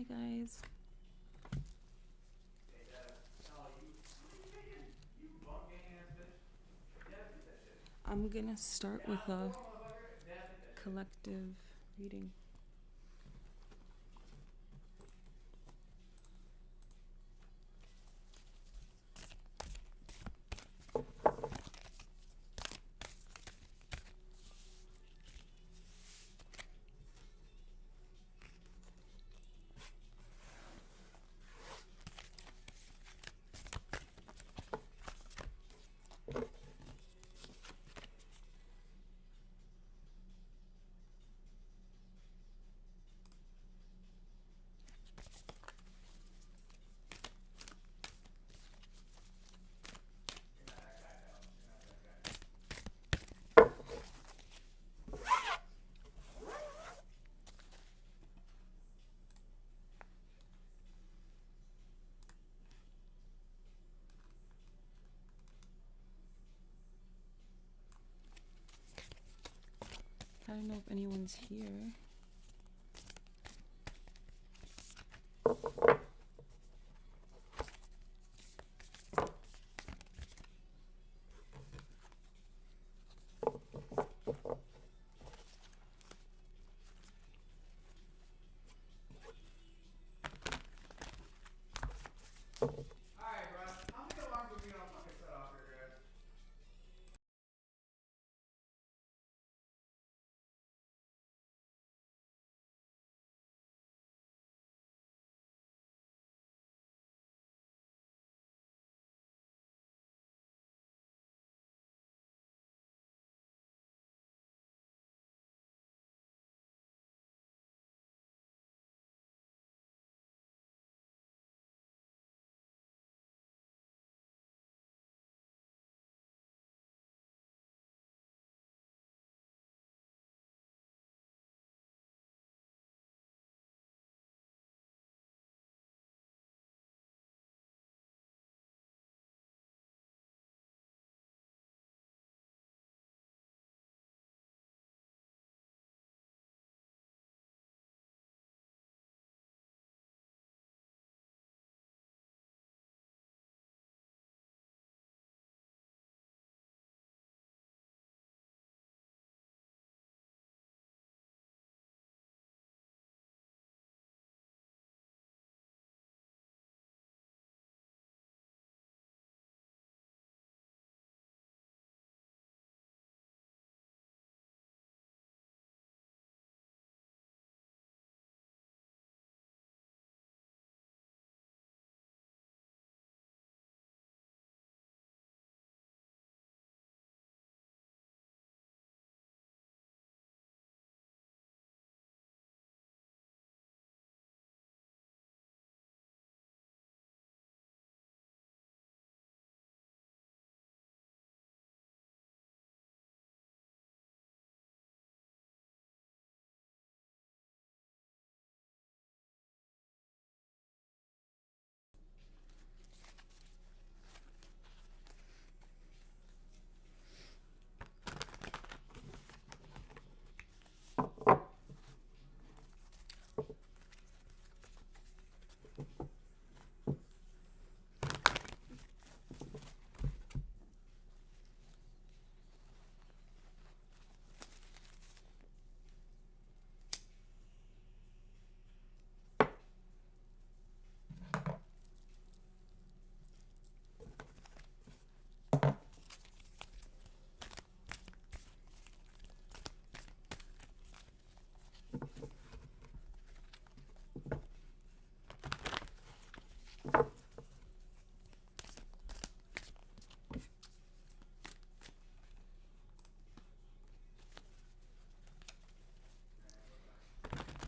guys. I'm gonna start with a collective reading. I don't know if anyone's here.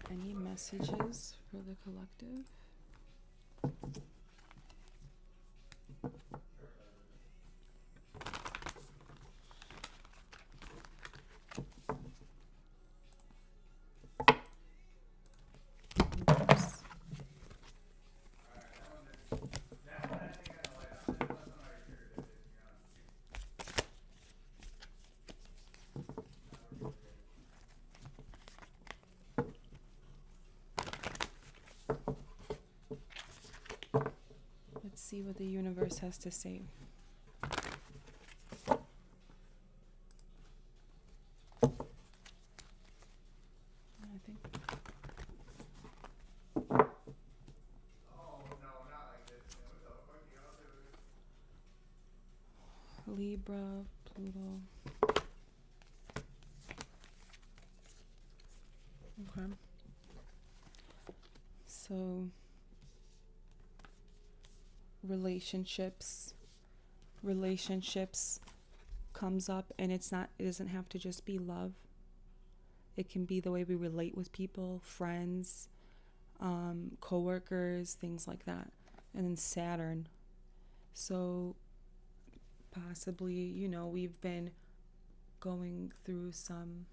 Any messages for the collective? Oops. see what the universe has to say. I think. Libra, Pluto. Okay. So relationships comes up, and it doesn't have to just be love. It can be the way we relate with people, friends, co-workers, things like that. And then Saturn. So possibly, we've been going through some.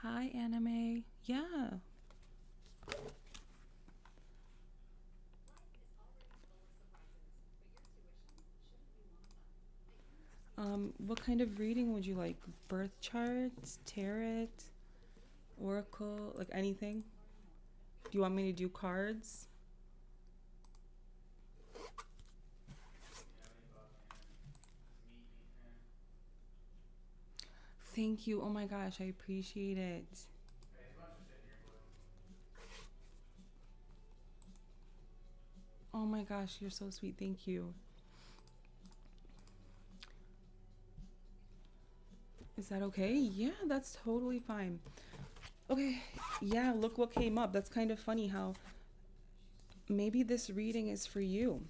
Hi, anime. Yeah. What kind of reading would you like? Birth charts, tarot, oracle, like anything? Do you want me to do cards? Thank you. Oh my gosh, I appreciate it. Oh my gosh, you're so sweet. Thank you. Is that okay? Yeah, that's totally fine. Okay, yeah, look what came up. That's kind of funny how maybe this reading is for you.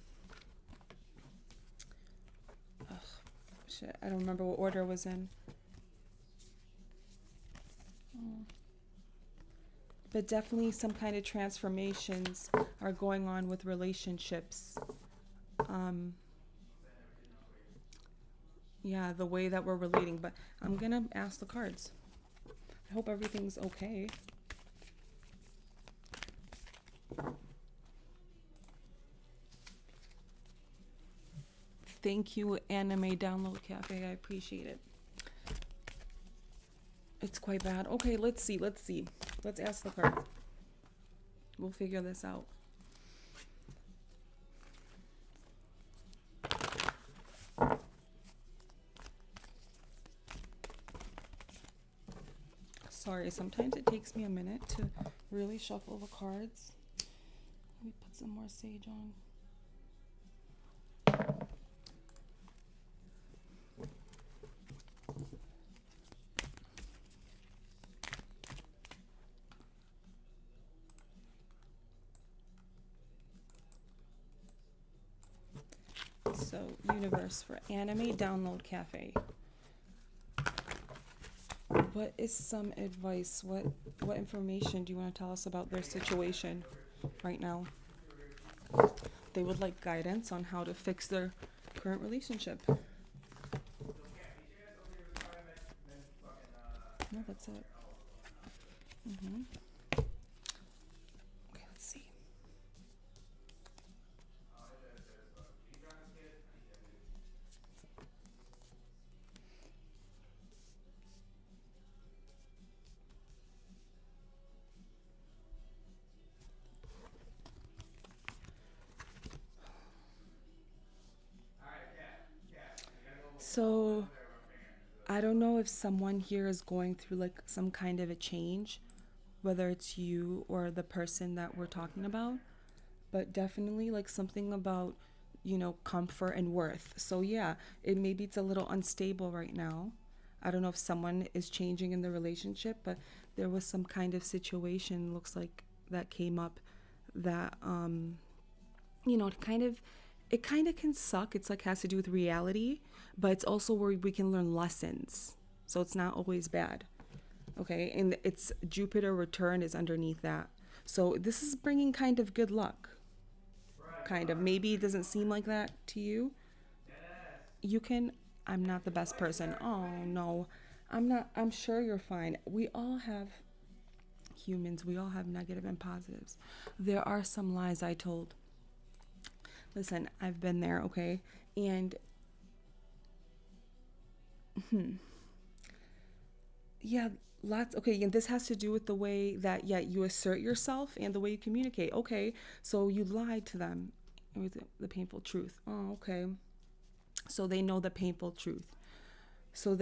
Ugh, shit, I don't remember what order it was in. Oh. But definitely some kind of transformations are going on with relationships. Yeah, the way that we're relating. But I'm going to ask the cards. I hope everything's okay. Thank you, Anime Download Cafe. I appreciate it. It's quite bad. Okay, let's see. Let's ask the card. We'll figure this out. Sorry, sometimes it takes me a minute to really shuffle the cards. Let me put some more sage on. So, universe for Anime Download Cafe. What is some advice? What information do you want to tell us about their situation right now? They would like guidance on how to fix their current relationship. No, that's it. Okay, let's see. So, I don't know if someone here is going through like some kind of a change, whether it's you or the person that we're talking about, but definitely like something about, comfort and worth. So, yeah, maybe it's a little unstable right now. I don't know if someone is changing in the relationship, but there was some kind of situation, looks like, that came up that, it kind of can suck. It's like has to do with reality, but it's also where we can learn lessons. So it's not always bad. Okay, and it's Jupiter return is underneath that. So this is bringing kind of good luck. Kind of. Maybe it doesn't seem like that to you. You can. I'm not the best person. Oh no, I'm not. I'm sure you're fine. We all have humans. We all have negative and positives. There are some lies I told. Listen, I've been there, okay? And yeah, lots. Okay, and this has to do with the way that, yeah, you assert yourself and the way you communicate. Okay, so you lied to them. With the painful truth. Oh, okay. So they know the painful truth. So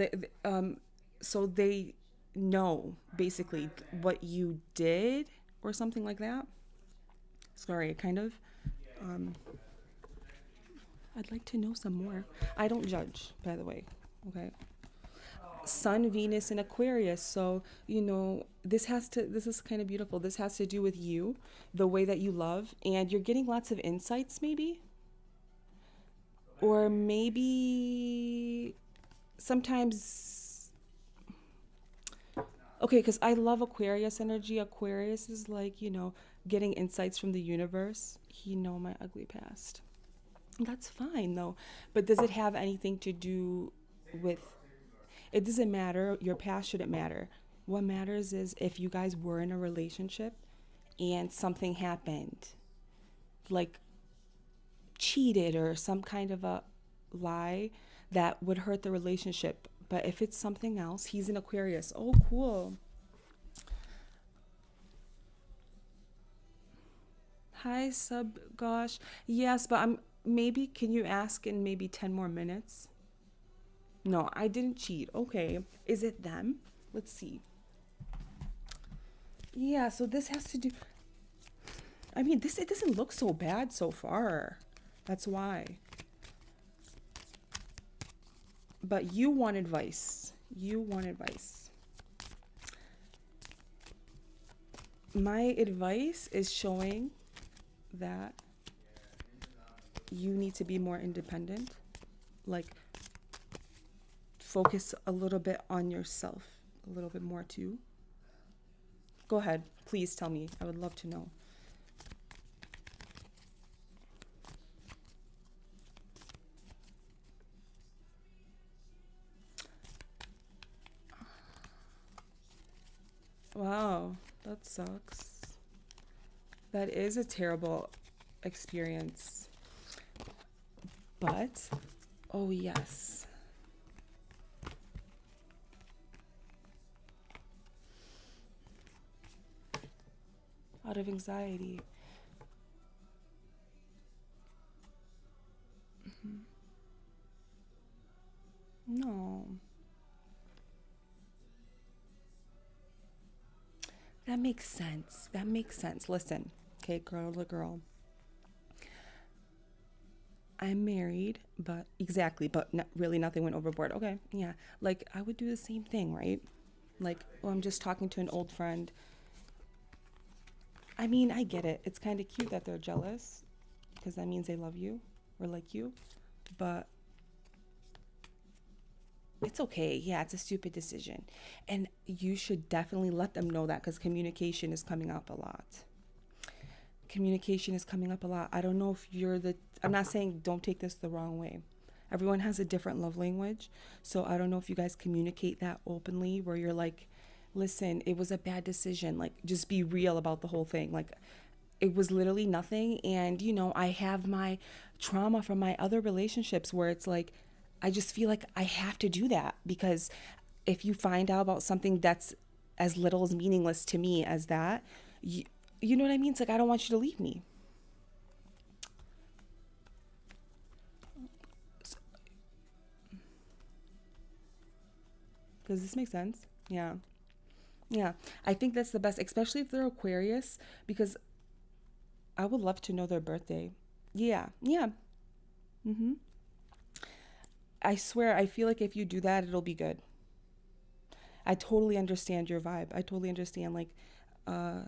so they know basically what you did or something like that. Sorry, kind of. Um, I'd like to know some more. I don't judge, by the way. Okay. Sun, Venus, and Aquarius. So, this is kind of beautiful. This has to do with you, the way that you love, and you're getting lots of insights, maybe. Or maybe sometimes, okay, because I love Aquarius energy. Aquarius is like, getting insights from the universe. He know my ugly past. That's fine though. But does it have anything to do with, it doesn't matter. Your past shouldn't matter. What matters is if you guys were in a relationship and something happened, like cheated or some kind of a lie that would hurt the relationship. But if it's something else, he's an Aquarius. Oh, cool. Hi, sub gosh. Yes, but I'm maybe can you ask in maybe 10 more minutes? No, I didn't cheat. Okay. Is it them? Let's see. Yeah, so this has to do, I mean, this it doesn't look so bad so far. That's why. But you want advice. You want advice. My advice is showing that you need to be more independent. Like, focus a little bit on yourself, a little bit more too. Go ahead. Please tell me. I would love to know. Wow, that sucks. That is a terrible experience. But, oh yes. Out of anxiety. No. That makes sense. That makes sense. Listen, okay, girl to girl. I'm married, but exactly, but not, really nothing went overboard. Okay, yeah. Like, I would do the same thing, right? Like, oh, I'm just talking to an old friend. I mean, I get it. It's kind of cute that they're jealous because that means they love you or like you. But it's okay. Yeah, it's a stupid decision. And you should definitely let them know that because communication is coming up a lot. Communication is coming up a lot. I don't know if I'm not saying don't take this the wrong way. Everyone has a different love language. So I don't know if you guys communicate that openly where you're like, listen, it was a bad decision. Like, just be real about the whole thing. Like, it was literally nothing. And, I have my trauma from my other relationships where it's like, I just feel like I have to do that because if you find out about something that's as little as meaningless to me as that, you know what I mean? It's like, I don't want you to leave me. Does this make sense? Yeah. Yeah. I think that's the best, especially if they're Aquarius, because I would love to know their birthday. Yeah. Yeah. Mm-hmm. I swear, I feel like if you do that, it'll be good. I totally understand your vibe. I totally understand, like, uh,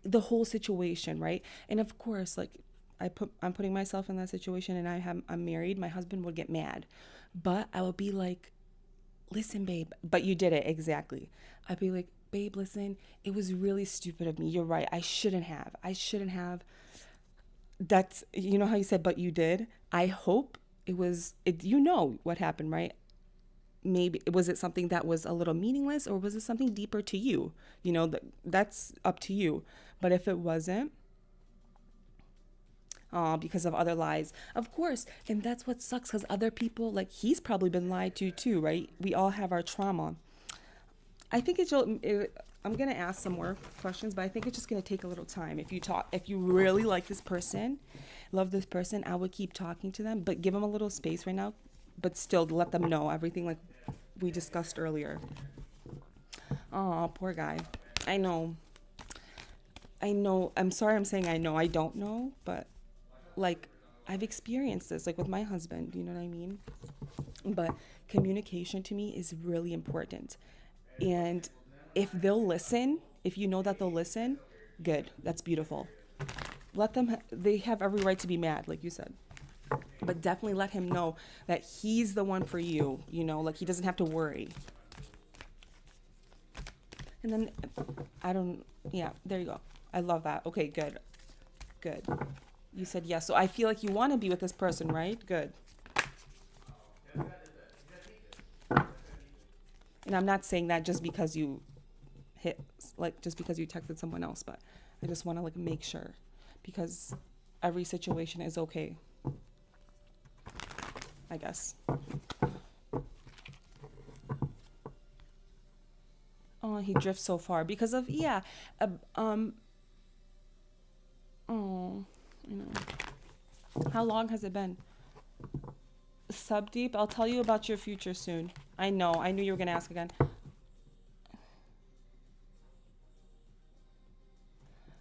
the whole situation, right? And of course, like, I'm putting myself in that situation, and I'm married. My husband would get mad, but I would be like, listen, babe, but you did it exactly. I'd be like, babe, listen, it was really stupid of me. You're right. I shouldn't have. I shouldn't have. That's, how you said, but you did. I hope it was, what happened, right? Maybe was it something that was a little meaningless or was it something deeper to you? That's up to you. But if it wasn't, because of other lies, of course. And that's what sucks because other people, like he's probably been lied to too, right? We all have our trauma. I think I'm gonna ask some more questions, but I think it's just gonna take a little time. If you really like this person, love this person, I would keep talking to them, but give them a little space right now, but still let them know everything like we discussed earlier. Oh, poor guy. I know. I know. I'm sorry I'm saying I know. I don't know, but like I've experienced this like with my husband, you know what I mean? But communication to me is really important. And if they'll listen, if you know that they'll listen, good. That's beautiful. They have every right to be mad, like you said. But definitely let him know that he's the one for you, like he doesn't have to worry. And then, I don't, yeah, there you go. I love that. Okay, good. Good. You said yes. So I feel like you want to be with this person, right? Good. And I'm not saying that just because you hit, like, just because you texted someone else, but I just want to, like, make sure because every situation is okay, I guess. Oh, he drifts so far because of, yeah. Oh, you know. How long has it been? Sub deep, I'll tell you about your future soon. I know. I knew you were going to ask again.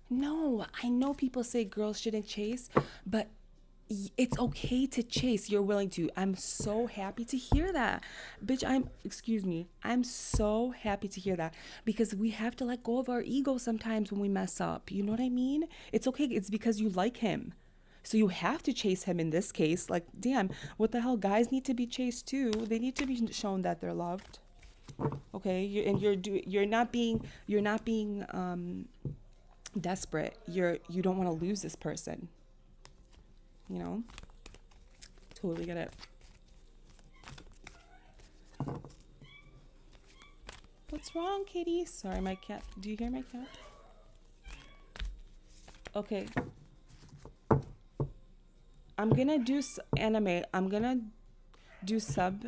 No, I know people say girls shouldn't chase, but it's okay to chase. You're willing to. I'm so happy to hear that. Bitch, excuse me. I'm so happy to hear that because we have to let go of our ego sometimes when we mess up. You know what I mean? It's okay. It's because you like him. So you have to chase him in this case. Like, damn, what the hell? Guys need to be chased too. They need to be shown that they're loved. Okay, you're not being desperate. You don't want to lose this person. You know, totally get it. What's wrong, kitty? Sorry, my cat. Do you hear my cat? Okay. I'm gonna do anime. I'm gonna do sub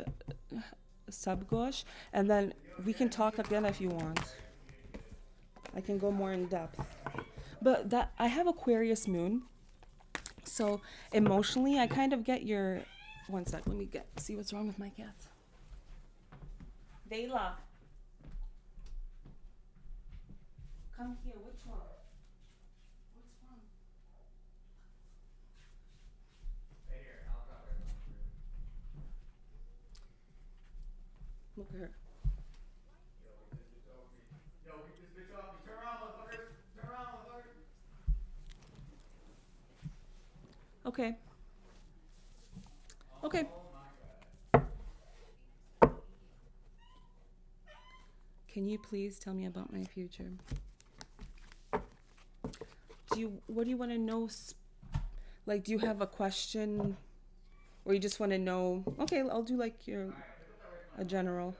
gosh, and then we can talk again if you want. I can go more in depth. But that I have Aquarius moon, so emotionally I kind of get your. One sec. Let me see what's wrong with my cat. Vela, come here. Which one? What's wrong? Look at her. Okay. Okay. Can you please tell me about my future? What do you want to know? Like, do you have a question, or you just want to know? Okay, I'll do like a general.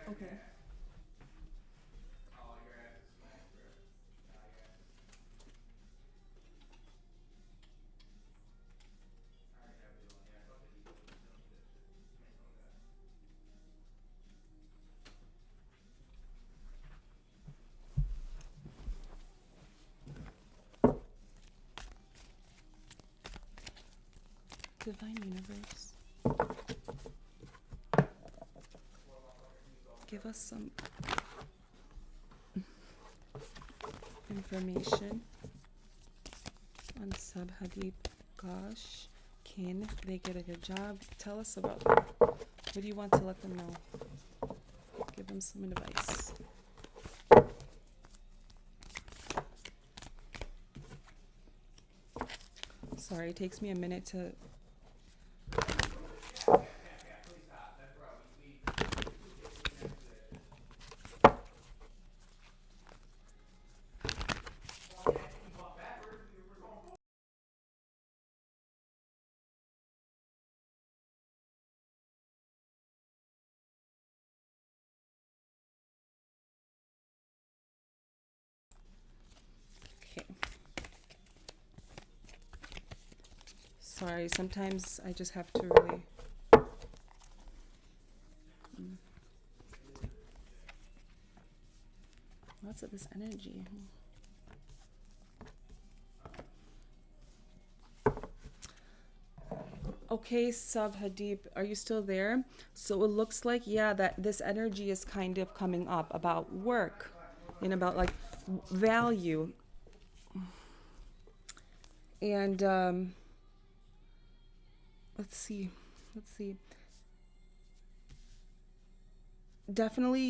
Okay. Divine Universe, give us some information on Sub Hadid Gosh. Can they get a good job? Tell us about them. What do you want to let them know? Give them some advice. Sorry, it takes me a minute to Sorry, sometimes I just have to really. What's up this energy? Okay, Sub Hadib, are you still there? So it looks like, yeah, that this energy is kind of coming up about work and about like value. And let's see. Let's see. Definitely,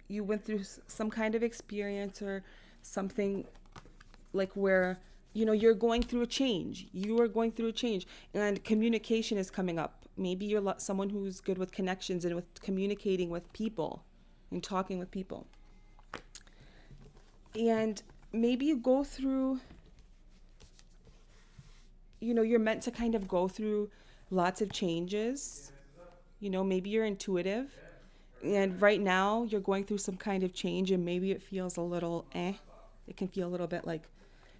you went through some kind of experience or something like where you're going through a change. You are going through a change, and communication is coming up. Maybe you're someone who's good with connections and with communicating with people and talking with people. And maybe you go through, you're meant to kind of go through lots of changes. Maybe you're intuitive, and right now you're going through some kind of change, and maybe it feels a little it can feel a little bit like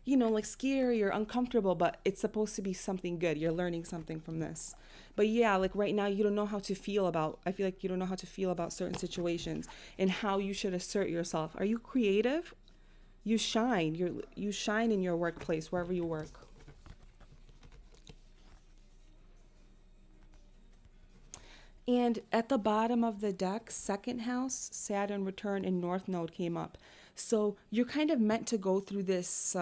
like scary or uncomfortable, but it's supposed to be something good. You're learning something from this. But yeah, like right now you don't know how to feel about, I feel like you don't know how to feel about certain situations and how you should assert yourself. Are you creative? You shine. You shine in your workplace, wherever you work. And at the bottom of the deck, second house, Saturn return and North Node came up. So you're kind of meant to go through this.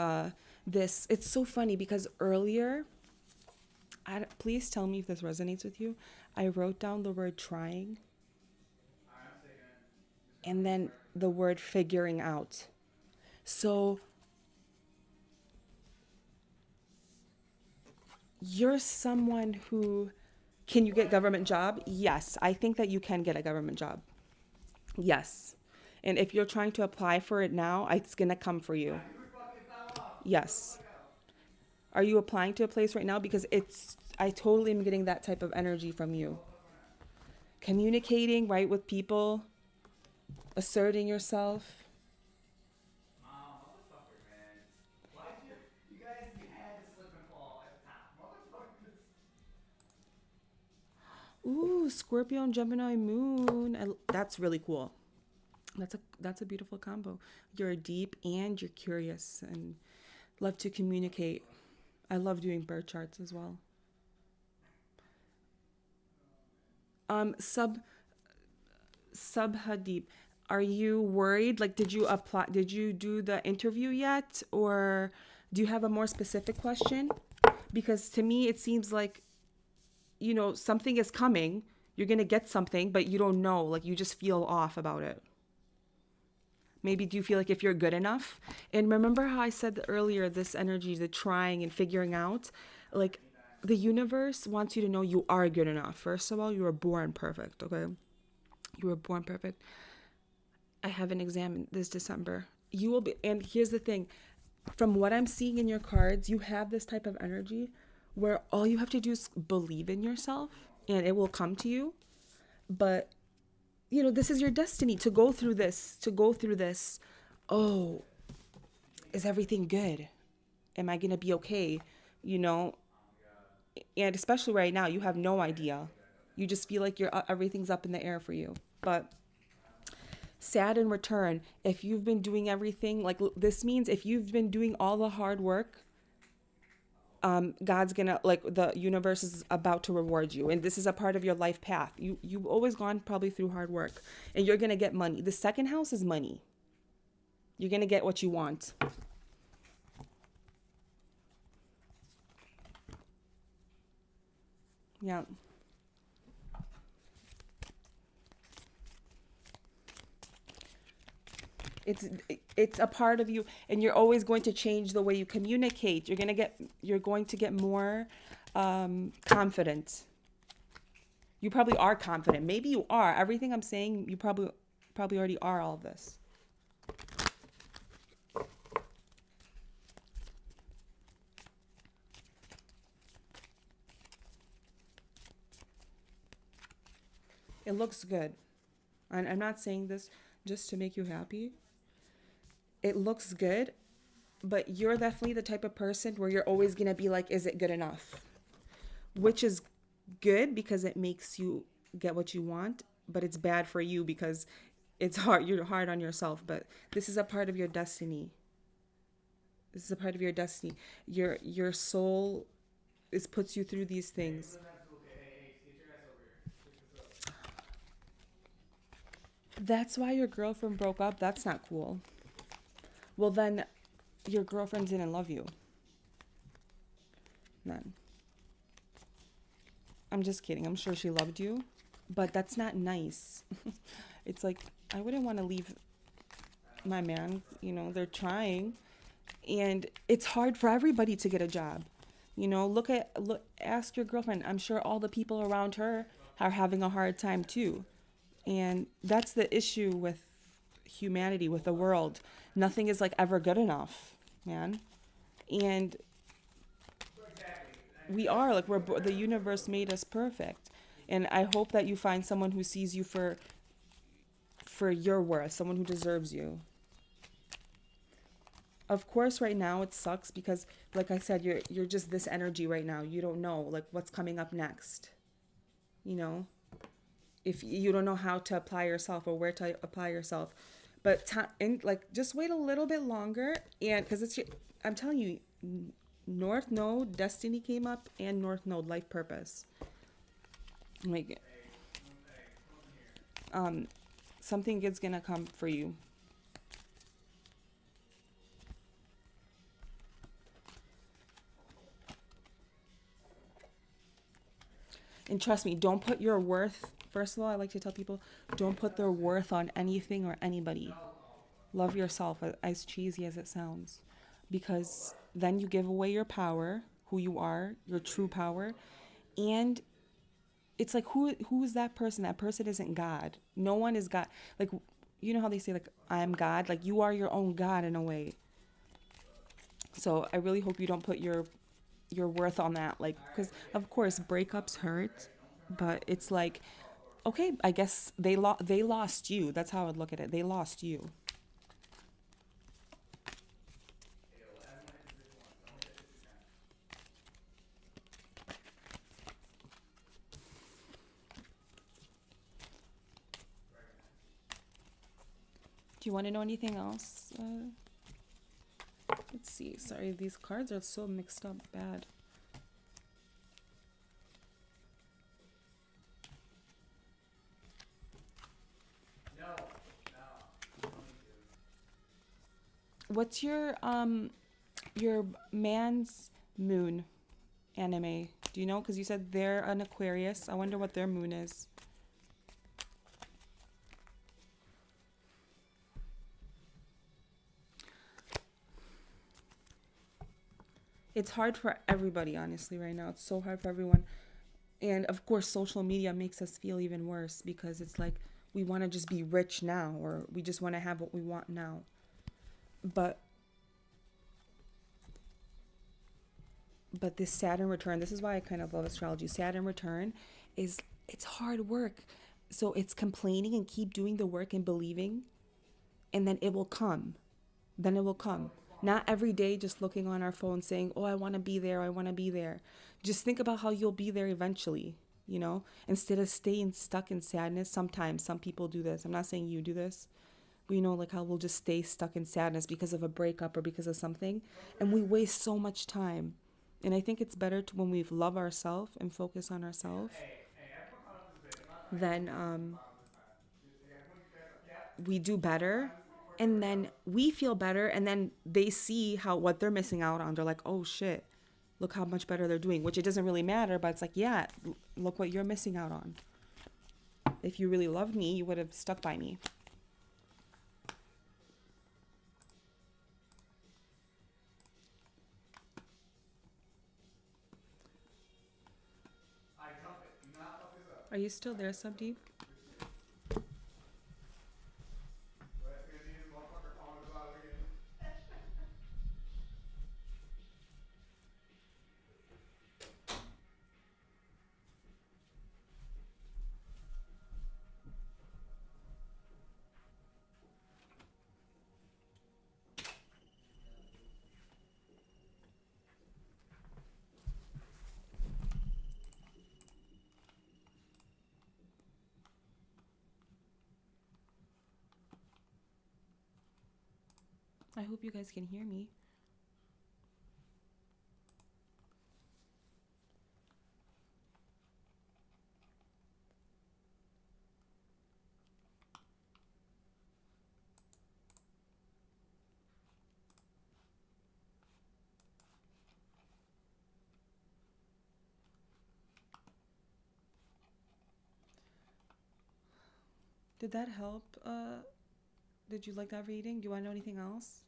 It's so funny because earlier, please tell me if this resonates with you. I wrote down the word trying and then the word figuring out. So you're someone who, can you get government job? Yes, I think that you can get a government job. Yes. And if you're trying to apply for it now, it's going to come for you. Yes. Are you applying to a place right now? Because I totally am getting that type of energy from you. Communicating, right, with people, asserting yourself. Ooh, Scorpio and Gemini moon. That's really cool. That's a beautiful combo. You're deep and you're curious and love to communicate. I love doing birth charts as well. Sub Hadib, are you worried? Like, did you apply? Did you do the interview yet, or do you have a more specific question? Because to me, it seems like something is coming. You're gonna get something, but you don't know. Like, you just feel off about it. Maybe do you feel like if you're good enough? And remember how I said earlier, this energy, the trying and figuring out, like the universe wants you to know you are good enough. First of all, you were born perfect, okay? You were born perfect. I have an exam this December. You will be, and here's the thing, from what I'm seeing in your cards, you have this type of energy where all you have to do is believe in yourself and it will come to you. But this is your destiny to go through this. Oh, is everything good? Am I going to be okay? And especially right now, you have no idea. You just feel like everything's up in the air for you. But Saturn return, if you've been doing everything, like this means if you've been doing all the hard work, God's gonna, like, the universe is about to reward you, and this is a part of your life path. You've always gone probably through hard work, and you're gonna get money. The second house is money. You're gonna get what you want. Yeah. It's a part of you, and you're always going to change the way you communicate. You're going to get more confident. You probably are confident. Maybe you are. Everything I'm saying, you probably already are all of this. It looks good. And I'm not saying this just to make you happy. It looks good. But you're definitely the type of person where you're always going to be like, is it good enough? Which is good because it makes you get what you want, but it's bad for you because it's hard. You're hard on yourself, but this is a part of your destiny. This is a part of your destiny. Your soul is puts you through these things. That's why your girlfriend broke up. That's not cool. Well, then your girlfriend didn't love you. None. I'm just kidding. I'm sure she loved you, but that's not nice. It's like I wouldn't want to leave my man. They're trying, and it's hard for everybody to get a job. Ask your girlfriend. I'm sure all the people around her are having a hard time too. And that's the issue with humanity, with the world. Nothing is like ever good enough, man. And we are like the universe made us perfect. And I hope that you find someone who sees you for your worth, someone who deserves you. Of course, right now it sucks because, like I said, you're just this energy right now. You don't know like what's coming up next. You know, if you don't know how to apply yourself or where to apply yourself, but just wait a little bit longer, and because I'm telling you, North Node Destiny came up and North Node Life Purpose. Like, something good's gonna come for you. And trust me, don't put your worth, first of all, I like to tell people, don't put their worth on anything or anybody. Love yourself, as cheesy as it sounds. Because then you give away your power, who you are, your true power. And it's like, who is that person? That person isn't God. No one is God. Like, you know how they say, like, I am God? Like, you are your own God in a way. So I really hope you don't put your worth on that, like, because of course breakups hurt, but it's like, okay, I guess they lost you. That's how I would look at it. They lost you. Do you want to know anything else? Let's see. Sorry, these cards are so mixed up bad. What's your man's moon anime? Do you know? Because you said they're an Aquarius. I wonder what their moon is. It's hard for everybody, honestly, right now. It's so hard for everyone. And of course, social media makes us feel even worse because it's like we want to just be rich now, or we just want to have what we want now. But this Saturn return, this is why I kind of love astrology. Saturn return it's hard work. So it's complaining and keep doing the work and believing, and then it will come. Then it will come. Not every day just looking on our phone saying, "Oh, I want to be there. I want to be there." Just think about how you'll be there eventually, Instead of staying stuck in sadness. Sometimes some people do this. I'm not saying you do this. But like how we'll just stay stuck in sadness because of a breakup or because of something, and we waste so much time. And I think it's better when we love ourselves and focus on ourselves, then we do better, and then we feel better, and then they see what they're missing out on. They're like, oh shit, look how much better they're doing, which it doesn't really matter, but it's like, yeah, look what you're missing out on. If you really loved me, you would have stuck by me. Are you still there, Subdeep? I hope you guys can hear me. Did that help? Did you like that reading? Do you want to know anything else?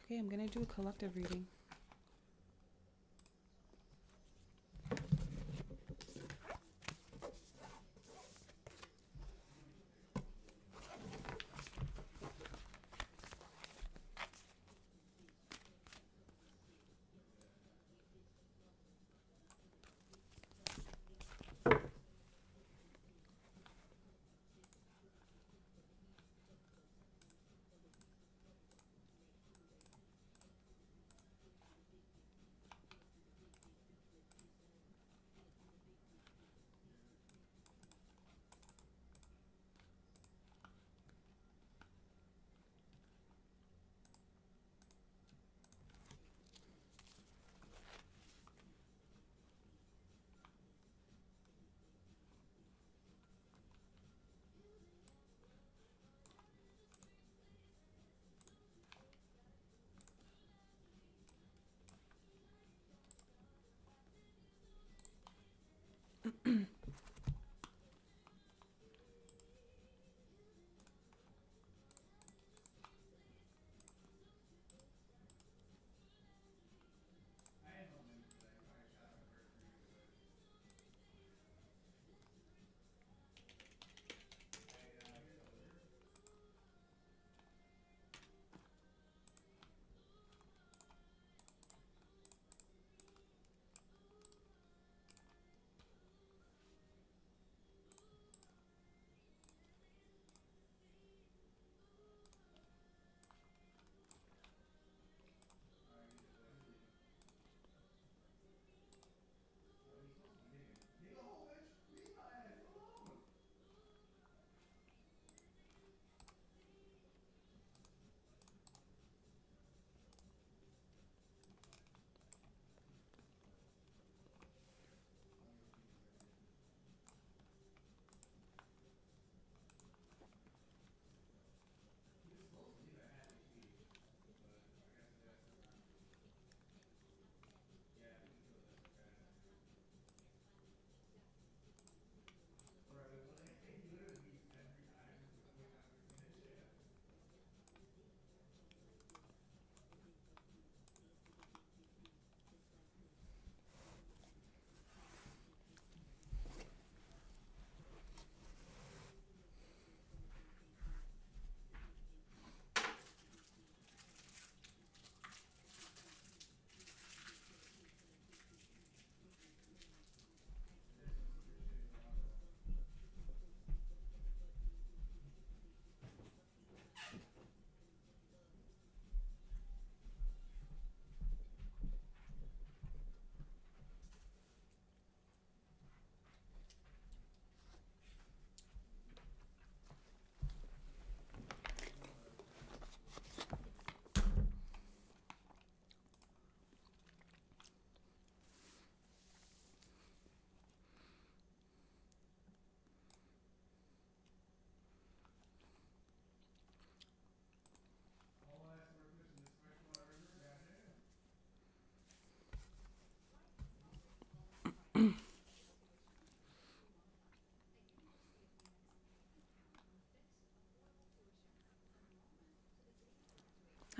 Okay, I'm gonna do a collective reading.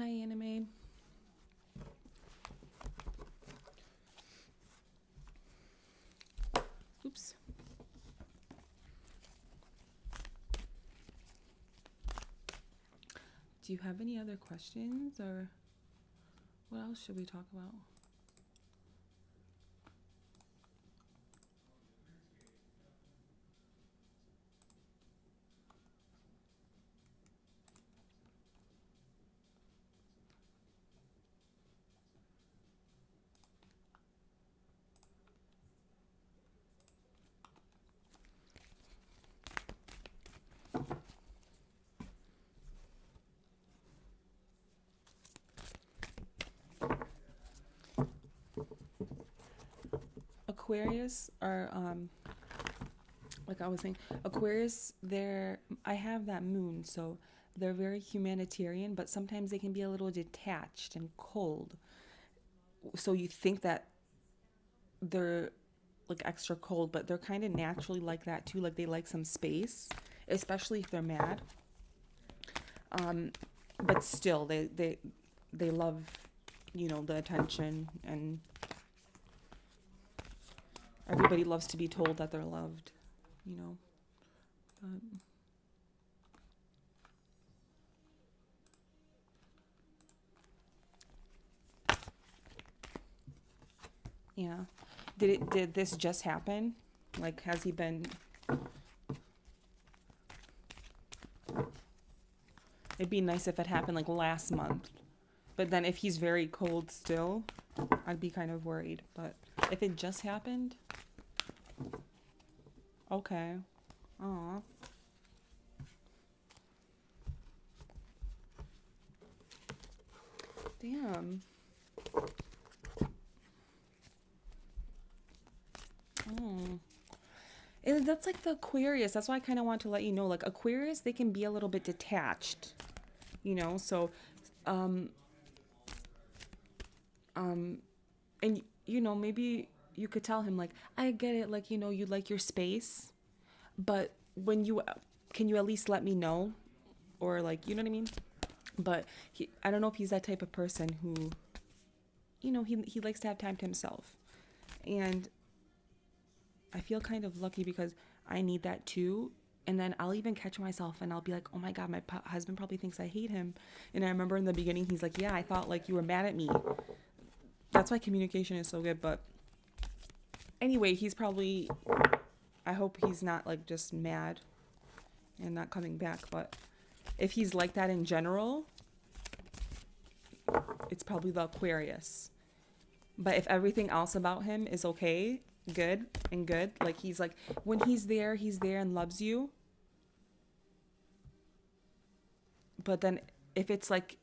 Hi, Anime. Oops. Do you have any other questions, or what else should we talk about? Aquarius are like I was saying, Aquarius, I have that moon, so they're very humanitarian, but sometimes they can be a little detached and cold. So you think that they're like extra cold, but they're kind of naturally like that too. Like they like some space, especially if they're mad. But still, they love, the attention, and everybody loves to be told that they're loved, you know. But yeah. Did this just happen? Like, has he been? It'd be nice if it happened like last month. But then if he's very cold still, I'd be kind of worried. But if it just happened, okay. Aw. Damn. Oh. That's like the Aquarius. That's why I kind of want to let you know. Like Aquarius, they can be a little bit detached, So, and maybe you could tell him like, I get it. Like you like your space, but can you at least let me know, or like you know what I mean? But I don't know if he's that type of person who, he likes to have time to himself, and I feel kind of lucky because I need that too. And then I'll even catch myself and I'll be like, oh my God, my husband probably thinks I hate him. And I remember in the beginning, he's like, yeah, I thought like you were mad at me. That's why communication is so good. But anyway, I hope he's not like just mad and not coming back. But if he's like that in general, it's probably the Aquarius. But if everything else about him is okay, good, like he's like, when he's there and loves you. But then if it's like,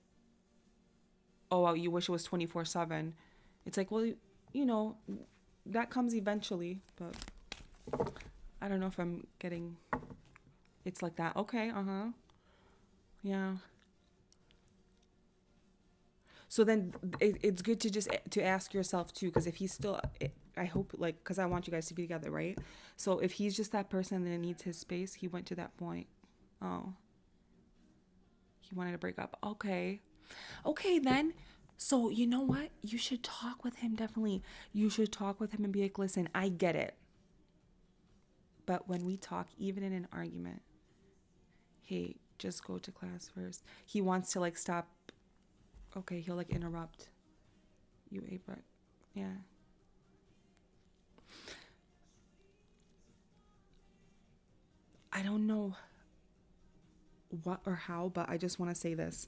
oh well, you wish it was 24/7, it's like, well, that comes eventually. But I don't know if I'm getting, it's like that. Okay, yeah. So then it's good to ask yourself too, because if he's still, I hope, like, because I want you guys to be together, right? So if he's just that person that needs his space, he went to that point. Oh, he wanted to break up. Okay then. So you know what? You should talk with him, definitely. You should talk with him and be like, listen, I get it. But when we talk, even in an argument, hey, just go to class first. He wants to like stop. Okay, he'll like interrupt you, April. Yeah. I don't know what or how, but I just want to say this.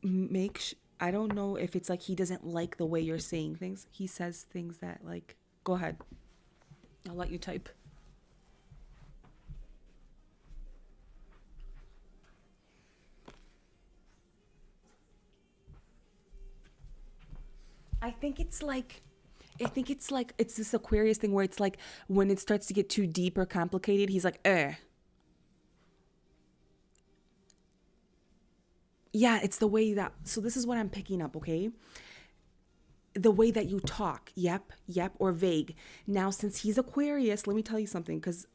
I don't know if it's like he doesn't like the way you're saying things. He says things that like, go ahead. I'll let you type. I think it's like it's this Aquarius thing where it's like when it starts to get too deep or complicated, he's like, Yeah, it's the way that, so this is what I'm picking up, okay? The way that you talk, yep, or vague. Now, since he's Aquarius, let me tell you something, because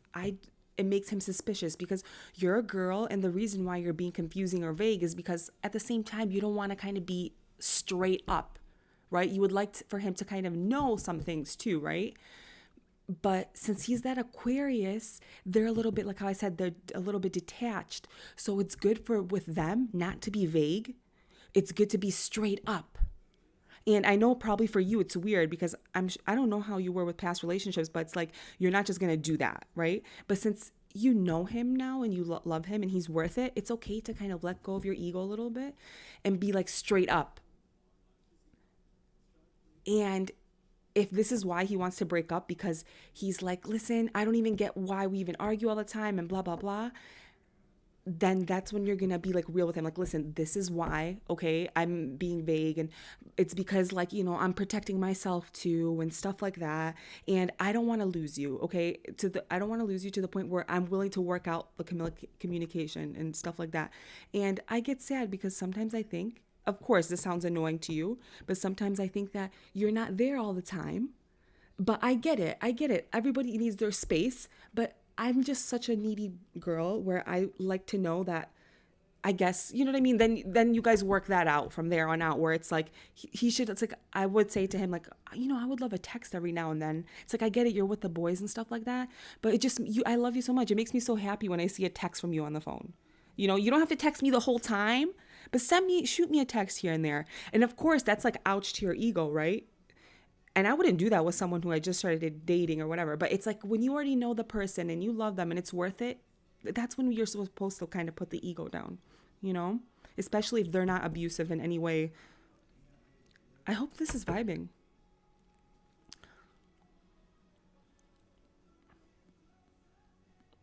it makes him suspicious because you're a girl, and the reason why you're being confusing or vague is because at the same time you don't want to kind of be straight up, right? You would like for him to kind of know some things too, right? But since he's that Aquarius, they're a little bit, like how I said, they're a little bit detached. So it's good for with them not to be vague. It's good to be straight up. And I know probably for you it's weird because I don't know how you were with past relationships, but it's like you're not just going to do that, right? But since you know him now and you love him and he's worth it, it's okay to kind of let go of your ego a little bit and be like straight up. And if this is why he wants to break up because he's like, listen, I don't even get why we even argue all the time and blah, blah, blah, then that's when you're going to be like real with him. Like, listen, this is why, okay, I'm being vague. And it's because like, you know, I'm protecting myself too and stuff like that. And I don't want to lose you, okay? I don't want to lose you to the point where I'm willing to work out the communication and stuff like that. And I get sad because sometimes I think, of course, this sounds annoying to you, but sometimes I think that you're not there all the time. But I get it. I get it. Everybody needs their space, but I'm just such a needy girl where I like to know that, I guess, you know what I mean? Then you guys work that out from there on out where it's like, he should, it's like, I would say to him, like, you know, I would love a text every now and then. It's like, I get it. You're with the boys and stuff like that. But it just, I love you so much. It makes me so happy when I see a text from you on the phone. You know, you don't have to text me the whole time, but shoot me a text here and there. And of course, that's like ouch to your ego, right? And I wouldn't do that with someone who I just started dating or whatever. But it's like when you already know the person and you love them and it's worth it, that's when you're supposed to kind of put the ego down, you know? Especially if they're not abusive in any way. I hope this is vibing.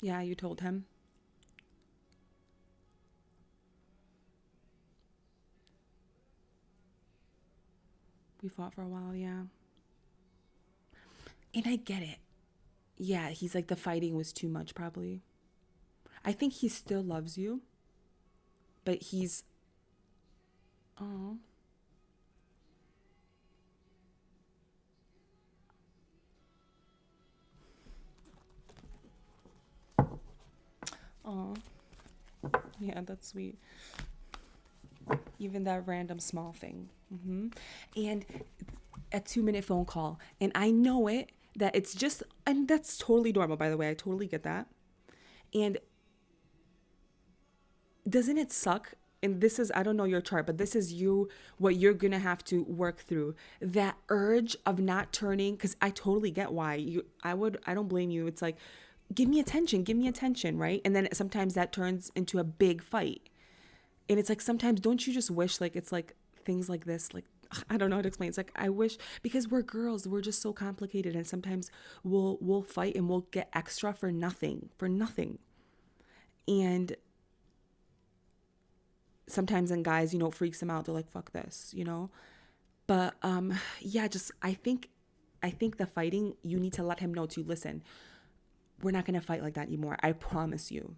Yeah, you told him. We fought for a while, yeah. And I get it. Yeah, he's like the fighting was too much probably. I think he still loves you, but he's oh. Oh. Yeah, that's sweet. Even that random small thing. And a 2-minute phone call. And I know it that it's just, and that's totally normal, by the way. I totally get that. And doesn't it suck? And this is, I don't know your chart, but this is what you're going to have to work through. That urge of not turning, because I totally get why. I don't blame you. It's like, give me attention, right? And then sometimes that turns into a big fight. And it's like, sometimes don't you just wish like, it's like things like this, like, I don't know how to explain. It's like, I wish, because we're girls, we're just so complicated. And sometimes we'll fight and we'll get extra for nothing. And sometimes in guys, you know, it freaks them out. They're like, fuck this, you know? But yeah, just I think the fighting, you need to let him know to listen. We're not going to fight like that anymore. I promise you.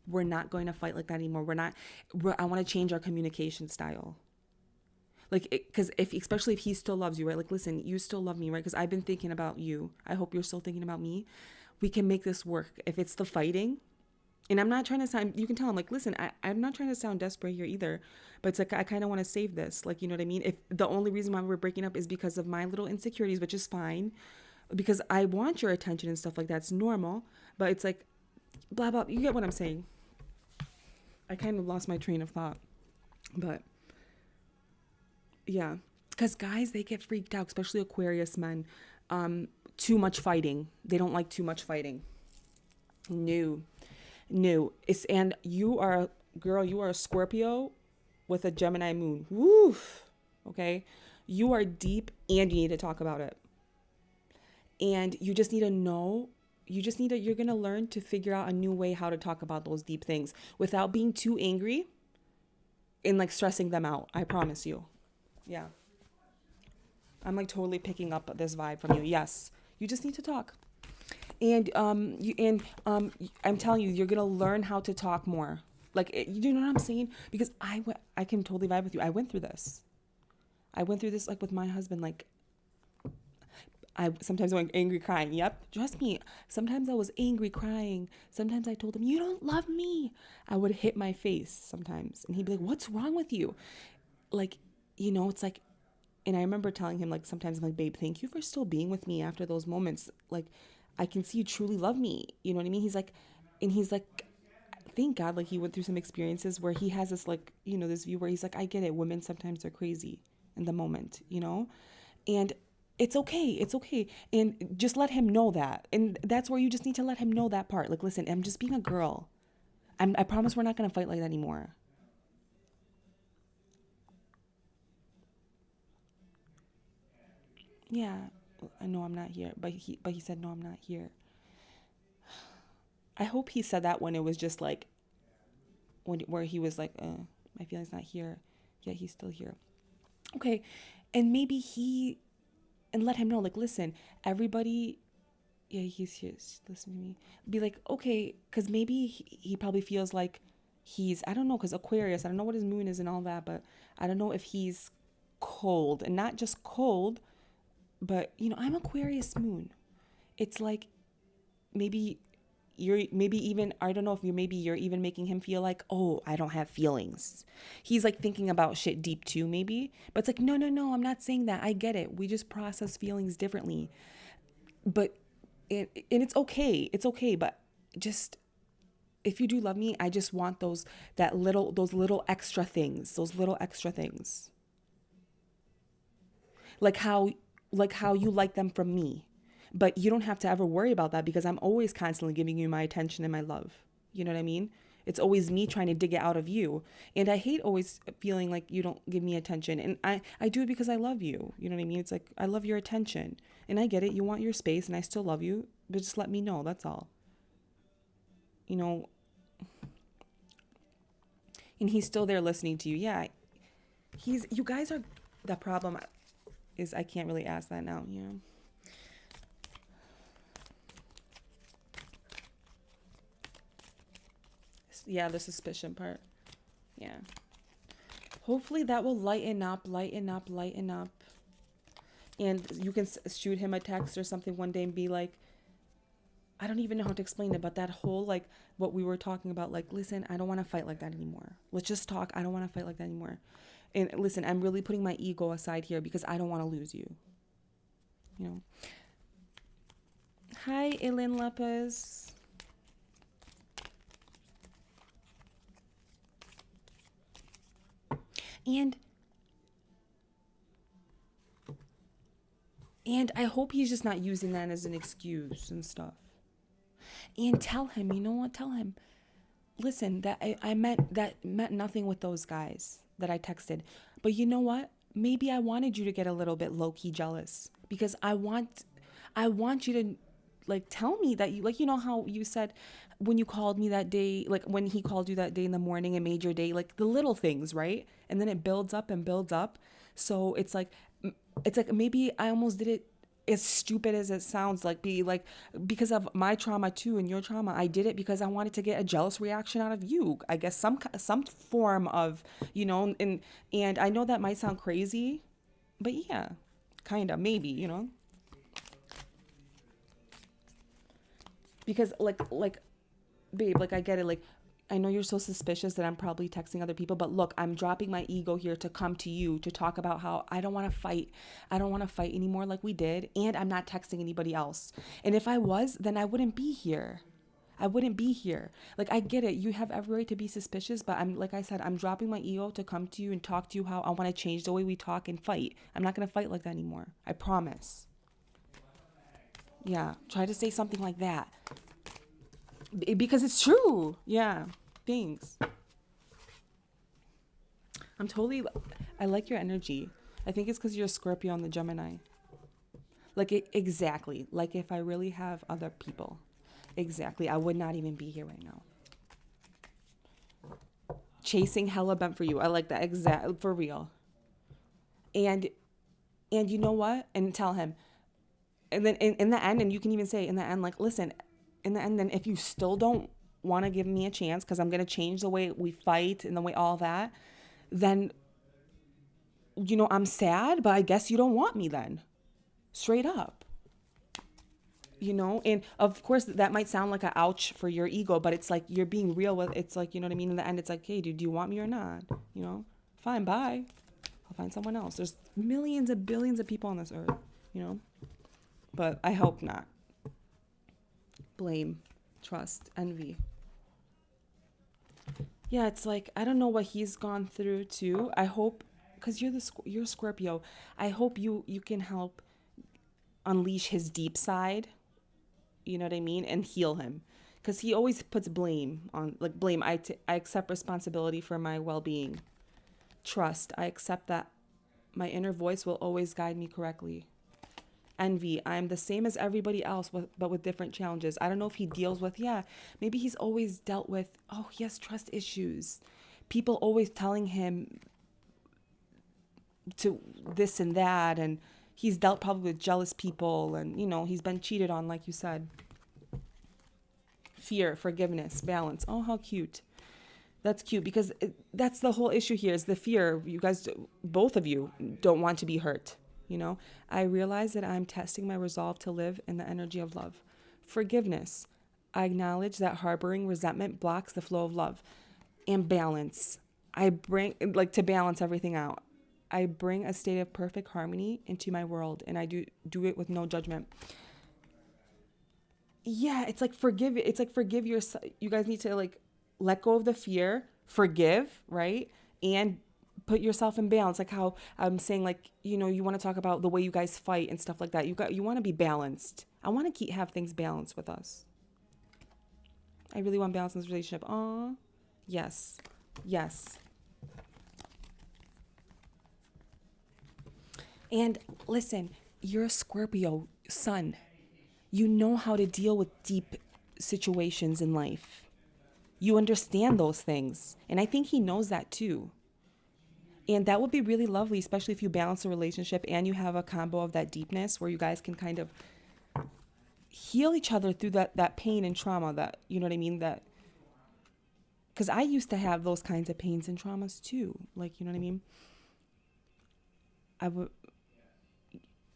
We're not going to fight like that anymore. I want to change our communication style. Like, because especially if he still loves you, right? Like, listen, you still love me, right? Because I've been thinking about you. I hope you're still thinking about me. We can make this work. If it's the fighting, and I'm not trying to sound, you can tell him like, listen, I'm not trying to sound desperate here either, but it's like, I kind of want to save this. Like, you know what I mean? If the only reason why we're breaking up is because of my little insecurities, which is fine, because I want your attention and stuff like that. It's normal, but it's like, blah, blah. You get what I'm saying? I kind of lost my train of thought, but yeah, because guys, they get freaked out, especially Aquarius men. Too much fighting. They don't like too much fighting. No. And you are, girl, you are a Scorpio with a Gemini moon. Woof. Okay. You are deep and you need to talk about it. And you just need to know, you're going to learn to figure out a new way how to talk about those deep things without being too angry and like stressing them out. I promise you. Yeah. I'm like totally picking up this vibe from you. Yes. You just need to talk. And I'm telling you, you're going to learn how to talk more. Like, you know what I'm saying? Because I can totally vibe with you. I went through this like with my husband. Like, I sometimes went angry crying. Yep, trust me. Sometimes I was angry crying. Sometimes I told him, "You don't love me." I would hit my face sometimes, and he'd be like, "What's wrong with you?" Like, it's like, and I remember telling him, like, sometimes I'm like, "Babe, thank you for still being with me after those moments. Like, I can see you truly love me." You know what I mean? He's like, thank God, like, he went through some experiences where he has this, like, this view where he's like, I get it. Women sometimes are crazy in the moment. And it's okay. It's okay. And just let him know that. And that's where you just need to let him know that part. Like, listen, I'm just being a girl. I promise we're not going to fight like that anymore. Yeah, I know I'm not here. But he said, no, I'm not here. I hope he said that when it was just like, where he was like, my feeling's not here. Yeah, he's still here. Okay. And maybe and let him know, like, listen, everybody, yeah, he's here. Listen to me. Be like, okay, because maybe he probably feels like I don't know, because Aquarius, I don't know what his moon is and all that, but I don't know if he's cold, and not just cold, but, I'm Aquarius moon. It's like, maybe maybe even, I don't know if you're even making him feel like, oh, I don't have feelings. He's like thinking about shit deep too, maybe. But it's like, no, no, no, I'm not saying that. I get it. We just process feelings differently. But and it's okay. It's okay. But just, if you do love me, I just want those little extra things. Those little extra things. Like how you like them from me. But you don't have to ever worry about that, because I'm always constantly giving you my attention and my love. You know what I mean? It's always me trying to dig it out of you. And I hate always feeling like you don't give me attention. And I do it because I love you. You know what I mean? It's like, I love your attention. And I get it. You want your space, and I still love you. But just let me know. That's all. You know, and he's still there listening to you. Yeah. You guys are, the problem is I can't really ask that now, Yeah, the suspicion part. Yeah. Hopefully that will lighten up, lighten up, lighten up. And you can shoot him a text or something one day and be like, I don't even know how to explain it, but that whole, like, what we were talking about, like, listen, I don't want to fight like that anymore. Let's just talk. I don't want to fight like that anymore. And listen, I'm really putting my ego aside here because I don't want to lose you. You know. Hi, Elin Lopez. And I hope he's just not using that as an excuse and stuff. And tell him, you know what? Tell him, listen, that I meant nothing with those guys that I texted. But you know what? Maybe I wanted you to get a little bit low key jealous, because I want you to, like, tell me that you, like, how you said when you called me that day, like when he called you that day in the morning and made your day, like the little things, right? And then it builds up and builds up. So it's like maybe I almost did it, as stupid as it sounds, like, be like, because of my trauma too and your trauma, I did it because I wanted to get a jealous reaction out of you, I guess, some form of, and I know that might sound crazy, but yeah, kind of, maybe, because, like, babe, like, I get it, like, I know you're so suspicious that I'm probably texting other people, but look, I'm dropping my ego here to come to you to talk about how I don't want to fight. I don't want to fight anymore like we did, and I'm not texting anybody else. And if I was, then I wouldn't be here. I wouldn't be here. Like, I get it. You have every right to be suspicious, but like I said, I'm dropping my ego to come to you and talk to you how I want to change the way we talk and fight. I'm not going to fight like that anymore. I promise. Yeah, try to say something like that. Because it's true. Yeah. Thanks. I like your energy. I think it's because you're a Scorpio and the Gemini. Like, exactly. Like, if I really have other people. Exactly. I would not even be here right now. Chasing hella bent for you. I like that. Exactly. For real. And you know what? And tell him. And then in the end, and you can even say in the end, like, listen, in the end, then if you still don't want to give me a chance, because I'm going to change the way we fight and the way all that, then, I'm sad, but I guess you don't want me then. Straight up. you know. And of course that might sound like a ouch for your ego, but it's like you're being real with, it's like, you know what I mean, in the end it's like, hey dude, do you want me or not, you know? Fine, bye, I'll find someone else. There's millions of billions of people on this earth, you know. But I hope not. Blame, trust, envy. Yeah, it's like, I don't know what he's gone through too. I hope, because you're Scorpio, I hope you can help unleash his deep side, you know what I mean, and heal him, because he always puts blame on, like, blame. I accept responsibility for my well-being. Trust, I accept that my inner voice will always guide me correctly. Envy, I'm the same as everybody else, but with different challenges. I don't know if he deals with, yeah, maybe he's always dealt with, oh, he has trust issues. People always telling him to this and that, and he's dealt probably with jealous people, and, you know, he's been cheated on, like you said. Fear, forgiveness, balance. Oh, how cute. That's cute, because that's the whole issue here, is the fear. You guys, both of you, don't want to be hurt. You know, I realize that I'm testing my resolve to live in the energy of love. Forgiveness. I acknowledge that harboring resentment blocks the flow of love. And balance. I bring, like, to balance everything out, I bring a state of perfect harmony into my world, and I do it with no judgment. Yeah, it's like forgive. It's like forgive yourself. You guys need to, like, let go of the fear, forgive, right? And put yourself in balance. Like how I'm saying, like, you know, you want to talk about the way you guys fight and stuff like that. You want to be balanced. I want to have things balanced with us. I really want balance in this relationship. Aw, yes, yes. And listen, you're a Scorpio sun. You know how to deal with deep situations in life. You understand those things. And I think he knows that too. And that would be really lovely, especially if you balance a relationship and you have a combo of that deepness where you guys can kind of heal each other through that pain and trauma, that, you know what I mean? That, because I used to have those kinds of pains and traumas too. Like, you know what I mean?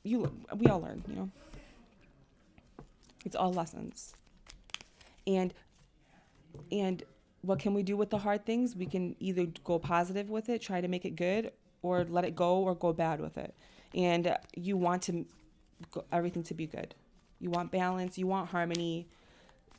We all learn, you know? It's all lessons. And what can we do with the hard things? We can either go positive with it, try to make it good, or let it go, or go bad with it. And you want everything to be good. You want balance, you want harmony.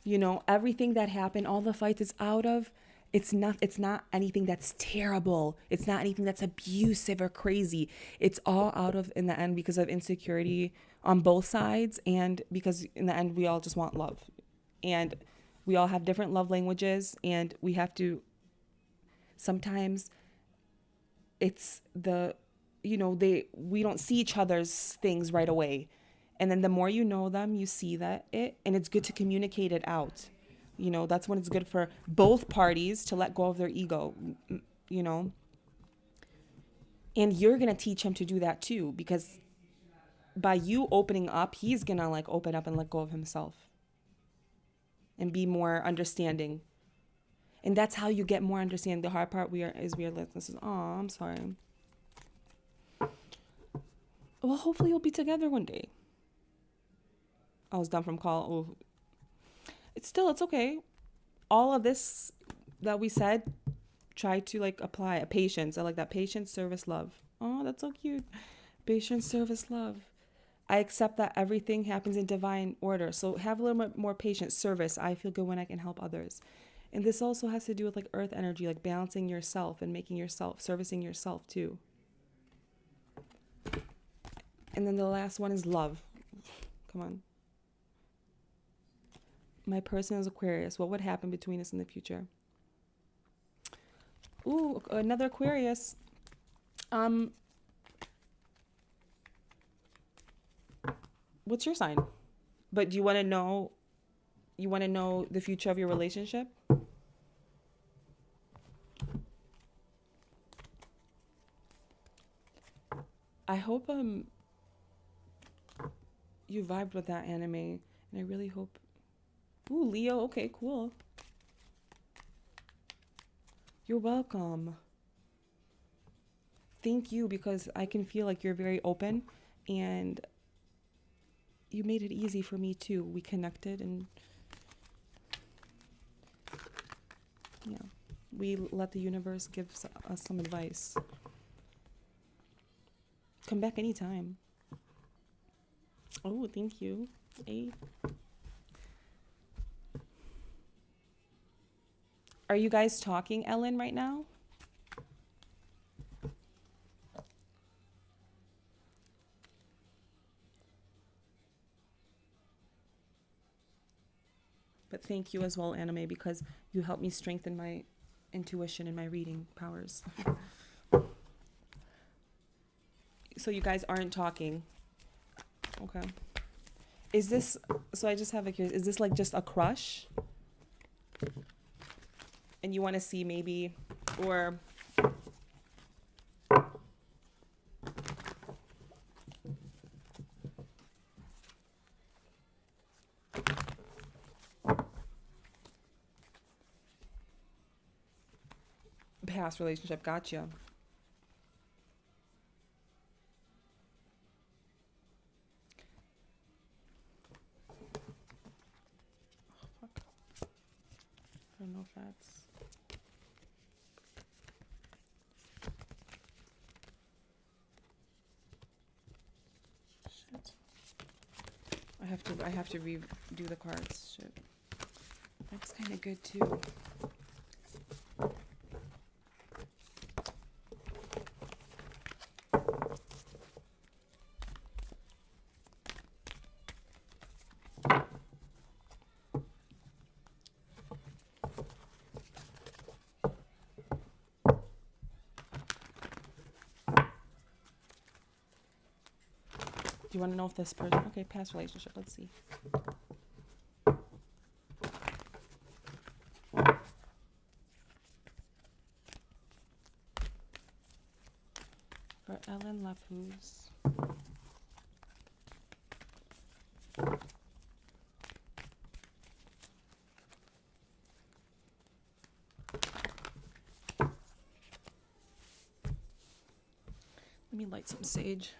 You know, everything that happened, all the fights it's out of, it's not anything that's terrible. It's not anything that's abusive or crazy. It's all out of, in the end, because of insecurity on both sides, and because in the end we all just want love. And we all have different love languages, and we have to, sometimes it's we don't see each other's things right away. And then the more you know them, you see and it's good to communicate it out. You know, that's when it's good for both parties to let go of their ego, you know. And you're going to teach him to do that too, because by you opening up, he's going to, like, open up and let go of himself and be more understanding. And that's how you get more understanding. The hard part is this is, oh, I'm sorry. Well, hopefully you'll be together one day. I was done from call. Oh. It's okay. All of this that we said, try to, like, apply a patience. I like that. Patience, service, love. Oh, that's so cute. Patience, service, love. I accept that everything happens in divine order. So have a little bit more patience. Service. I feel good when I can help others. And this also has to do with, like, earth energy, like balancing yourself and making yourself, servicing yourself too. And then the last one is love. Come on. My person is Aquarius. What would happen between us in the future? Ooh, another Aquarius. What's your sign? But do you want to know? You want to know the future of your relationship? I hope you vibed with that anime, and I really hope. Ooh, Leo. Okay, cool. You're welcome. Thank you, because I can feel like you're very open, and you made it easy for me too. We connected and yeah, we let the universe give us some advice. Come back anytime. Oh, thank you. Hey. Are you guys talking, Ellen, right now? But thank you as well, Anime, because you helped me strengthen my intuition and my reading powers. So you guys aren't talking. Okay. Is this, so I just have a curious, is this like just a crush? And you want to see maybe, or past relationship? Gotcha. Oh, fuck. I don't know if that's... Shit. I have to redo the cards. Shit. That's kind of good too. Do you want to know if this person... Okay, past relationship. Let's see. For Ellen Lapuz. Let me light some sage.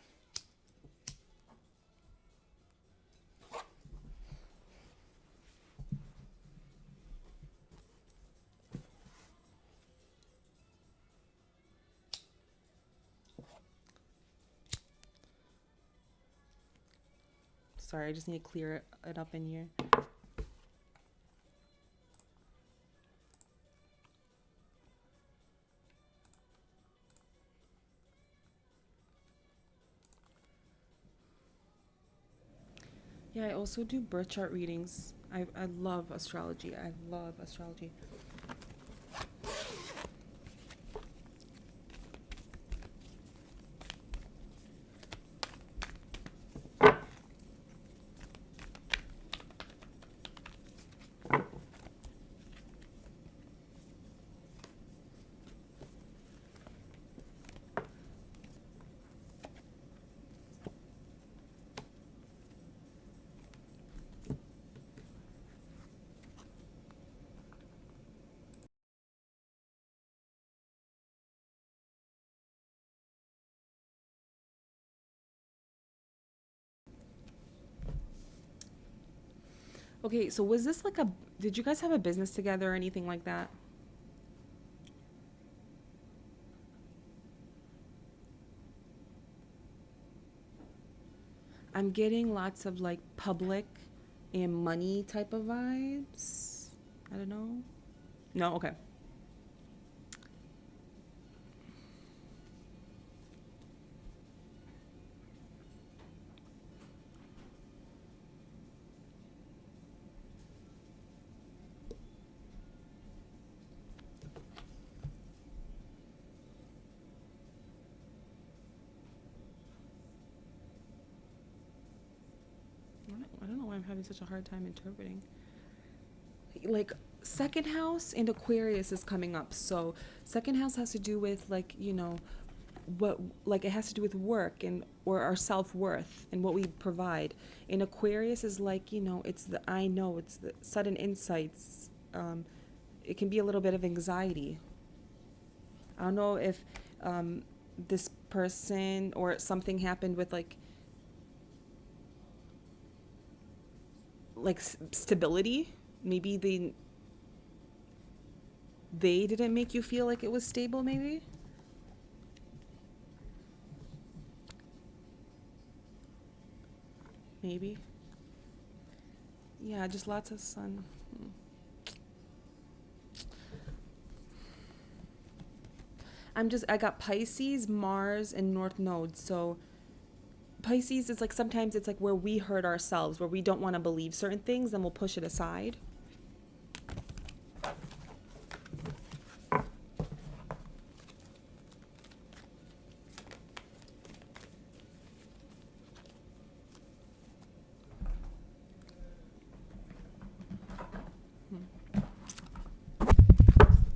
Sorry, I just need to clear it up in here. Yeah, I also do birth chart readings. I love astrology. I love astrology. Okay, so was this like a... Did you guys have a business together or anything like that? I'm getting lots of like public and money type of vibes. I don't know. No, okay. I don't know why I'm having such a hard time interpreting. Like second house and Aquarius is coming up. So second house has to do with like, you know, what, like it has to do with work and or our self-worth and what we provide. And Aquarius is like, you know, it's the I know, it's the sudden insights. It can be a little bit of anxiety. I don't know if this person or something happened with like like stability. Maybe they didn't make you feel like it was stable, maybe. Maybe. Yeah, just lots of sun. I got Pisces, Mars, and North Node. So Pisces is like, sometimes it's like where we hurt ourselves, where we don't want to believe certain things, then we'll push it aside.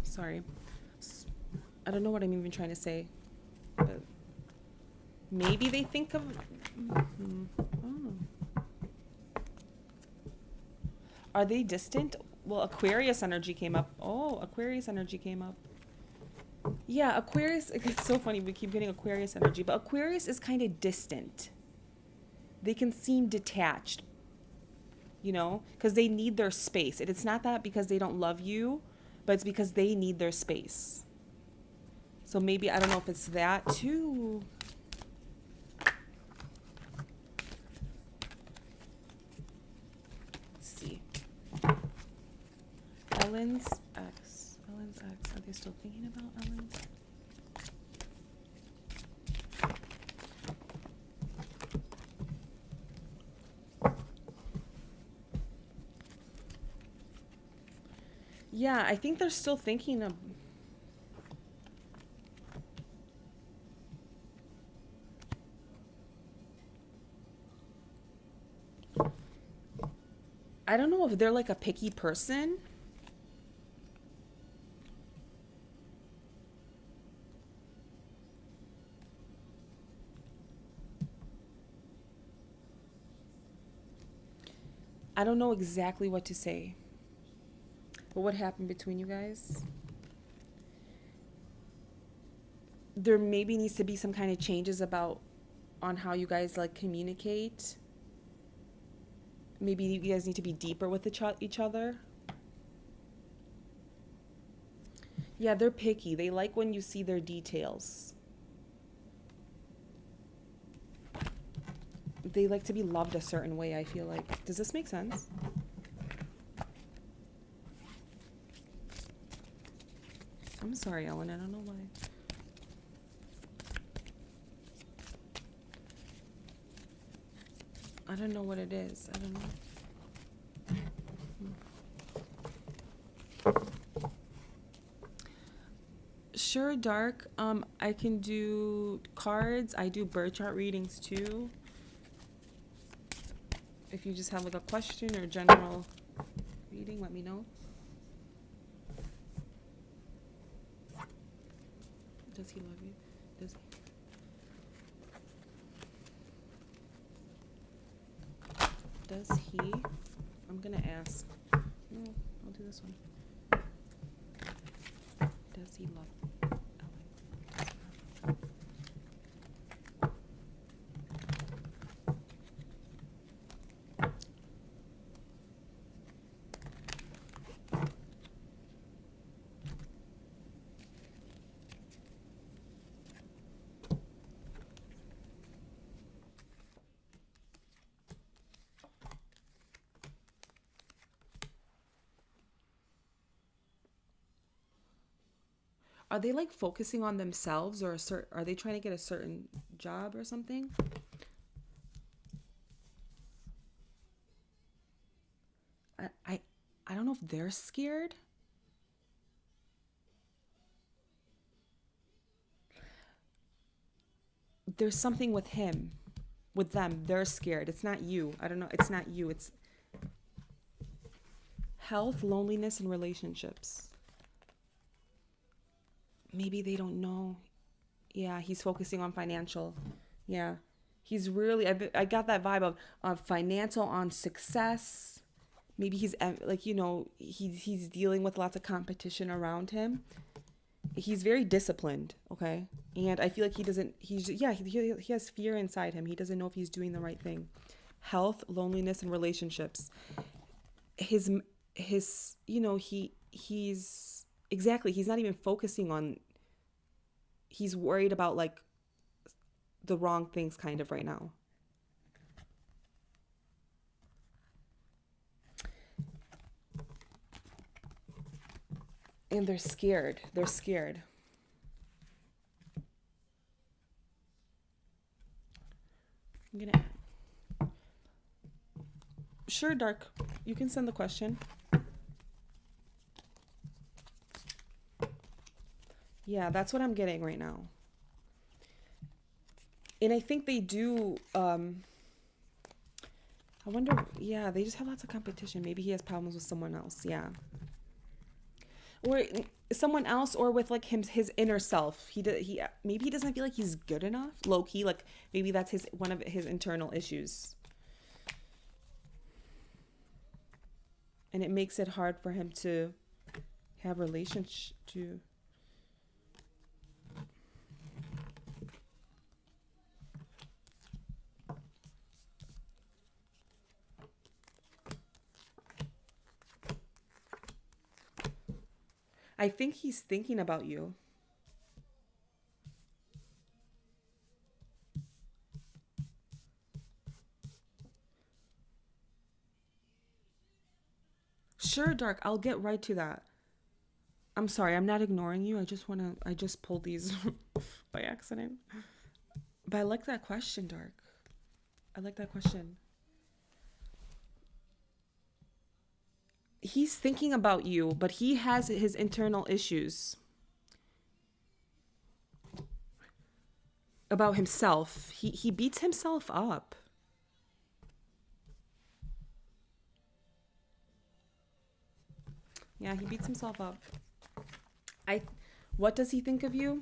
Sorry. I don't know what I'm even trying to say. But maybe they think of... Oh. Are they distant? Well, Aquarius energy came up. Oh, Aquarius energy came up. Yeah, Aquarius... It's so funny. We keep getting Aquarius energy. But Aquarius is kind of distant. They can seem detached. You know? Because they need their space. And it's not that because they don't love you, but it's because they need their space. So maybe, I don't know if it's that too. Let's see. Ellen's ex. Are they still thinking about Ellen's? Yeah, I think they're still thinking of... I don't know if they're like a picky person. I don't know exactly what to say. But what happened between you guys? There maybe needs to be some kind of changes on how you guys like communicate. Maybe you guys need to be deeper with each other. Yeah, they're picky. They like when you see their details. They like to be loved a certain way, I feel like. Does this make sense? I'm sorry, Ellen. I don't know why. I don't know what it is. I don't know. Sure, Dark. I can do cards. I do birth chart readings too. If you just have like a question or general reading, let me know. Does he love you? Does he? I'm gonna ask. No, I'll do this one. Does he love Ellen? Are they like focusing on themselves, or are they trying to get a certain job or something? I don't know if they're scared. There's something with them. They're scared. It's not you. I don't know. It's not you. It's health, loneliness, and relationships. Maybe they don't know. Yeah, he's focusing on financial. Yeah, he's really, I got that vibe of financial, on success. Maybe he's like, he's dealing with lots of competition around him. He's very disciplined, okay? And I feel like he has fear inside him. He doesn't know if he's doing the right thing. Health, loneliness, and relationships. his he's exactly, he's not even focusing on, he's worried about like the wrong things kind of right now. And they're scared. They're scared. I'm gonna. Sure, Dark. You can send the question. Yeah, that's what I'm getting right now. And I think they do. I wonder. Yeah, they just have lots of competition. Maybe he has problems with someone else. Yeah. Or someone else, or with like his inner self. He maybe he doesn't feel like he's good enough, low key. Like maybe that's his one of his internal issues, and it makes it hard for him to have relationship to. I think he's thinking about you. Sure, Dark. I'll get right to that. I'm sorry. I'm not ignoring you. I just pulled these by accident. But I like that question, Dark. I like that question. He's thinking about you, but he has his internal issues about himself. He beats himself up. Yeah, he beats himself up. What does he think of you?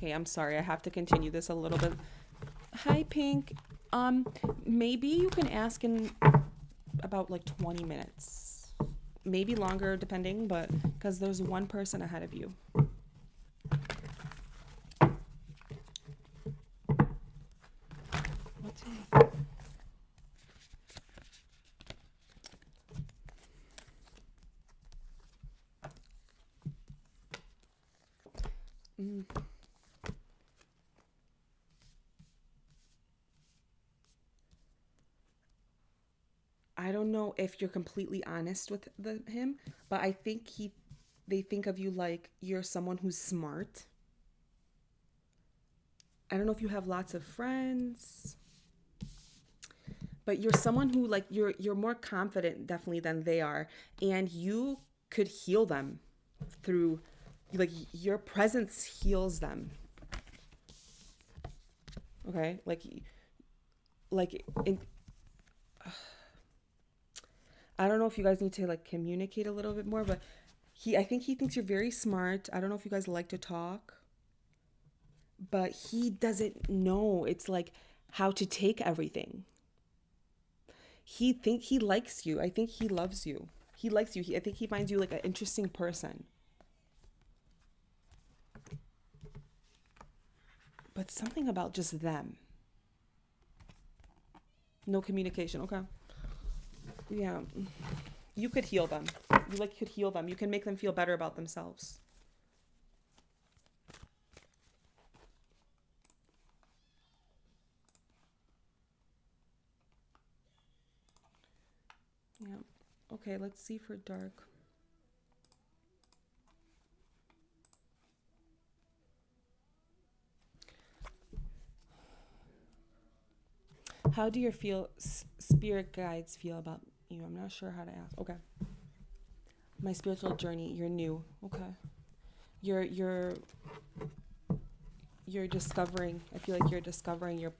Okay, I'm sorry. I have to continue this a little bit. Hi, Pink. Maybe you can ask in about like 20 minutes. Maybe longer depending, but because there's one person ahead of you. I don't know if you're completely honest with him, but I think they think of you like you're someone who's smart. I don't know if you have lots of friends, but you're someone who like you're more confident definitely than they are, and you could heal them through like your presence heals them. Okay? Like in, I don't know if you guys need to like communicate a little bit more, but I think he thinks you're very smart. I don't know if you guys like to talk, but he doesn't know it's like how to take everything. He likes you. I think he loves you. He likes you. I think he finds you like an interesting person. But something about just them. No communication. Okay. Yeah. You could heal them. You like could heal them. You can make them feel better about themselves. Yeah. Okay, let's see for Dark. How do your spirit guides feel about you? I'm not sure how to ask. Okay. My spiritual journey. You're new. Okay. You're discovering. I feel like you're discovering your.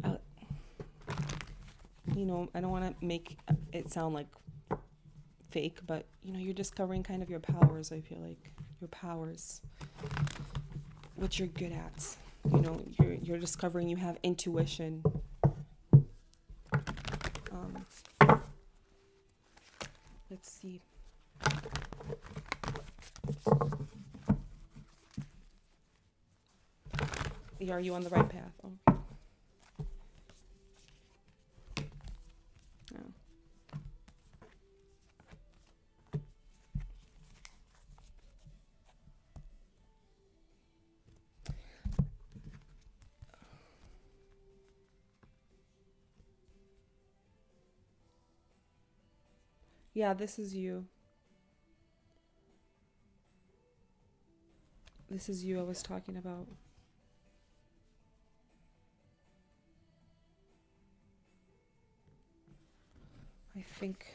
I don't want to make it sound like fake, but you're discovering kind of your powers. I feel like your powers, what you're good at. You're discovering you have intuition. Let's see. Yeah, are you on the right path? Okay. Oh. Yeah, this is you. This is you I was talking about. I think.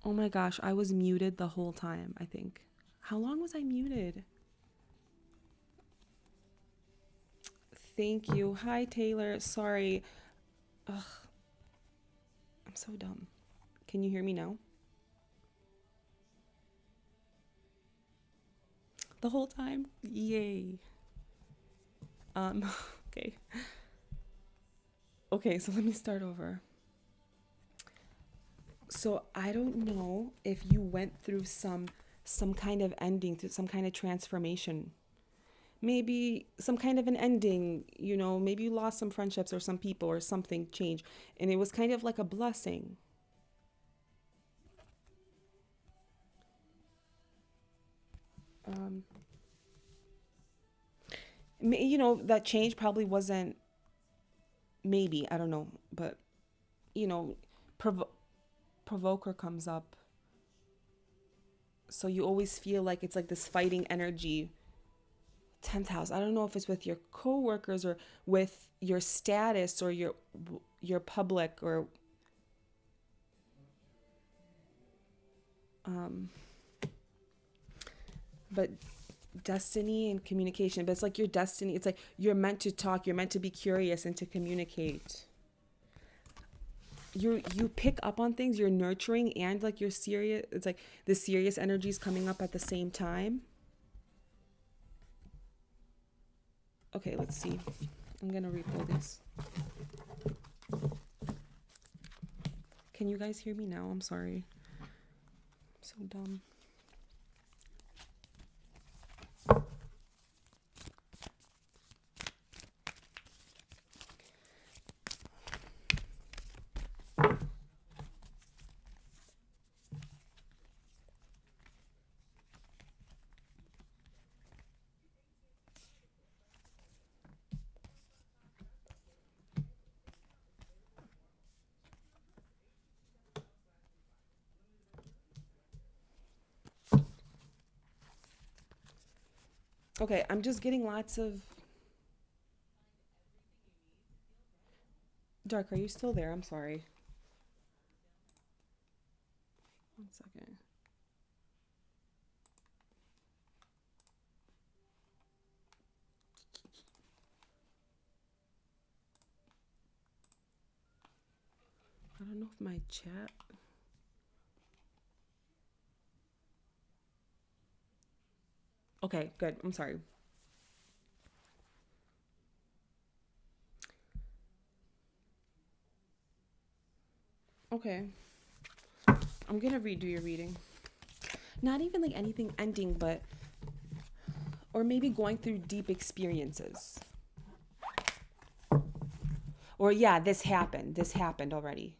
Oh my gosh, I was muted the whole time, I think. How long was I muted? Thank you. Hi, Taylor. Sorry. Ugh, I'm so dumb. Can you hear me now? The whole time? Yay. Um, okay. Okay, so let me start over. So I don't know if you went through some kind of ending, through some kind of transformation. Maybe some kind of an ending, you know, maybe you lost some friendships or some people or something changed and it was kind of like a blessing. Um, you know, that change probably wasn't, maybe, I don't know, but you know, provo- provoker comes up. So you always feel like it's like this fighting energy. 10th house. I don't know if it's with your coworkers or with your status or your public or um but destiny and communication. But it's like your destiny. It's like you're meant to talk, you're meant to be curious and to communicate. You pick up on things, you're nurturing and like you're serious. It's like the serious energy is coming up at the same time. Okay, let's see. I'm gonna replay this. Can you guys hear me now? I'm sorry. I'm so dumb. Okay, I'm just getting lots of. Dark, are you still there? I'm sorry. 1 second. I don't know if my chat. Okay, good. I'm sorry. Okay. I'm going to redo your reading. Not even like anything ending, but, or maybe going through deep experiences. Or yeah, this happened. This happened already.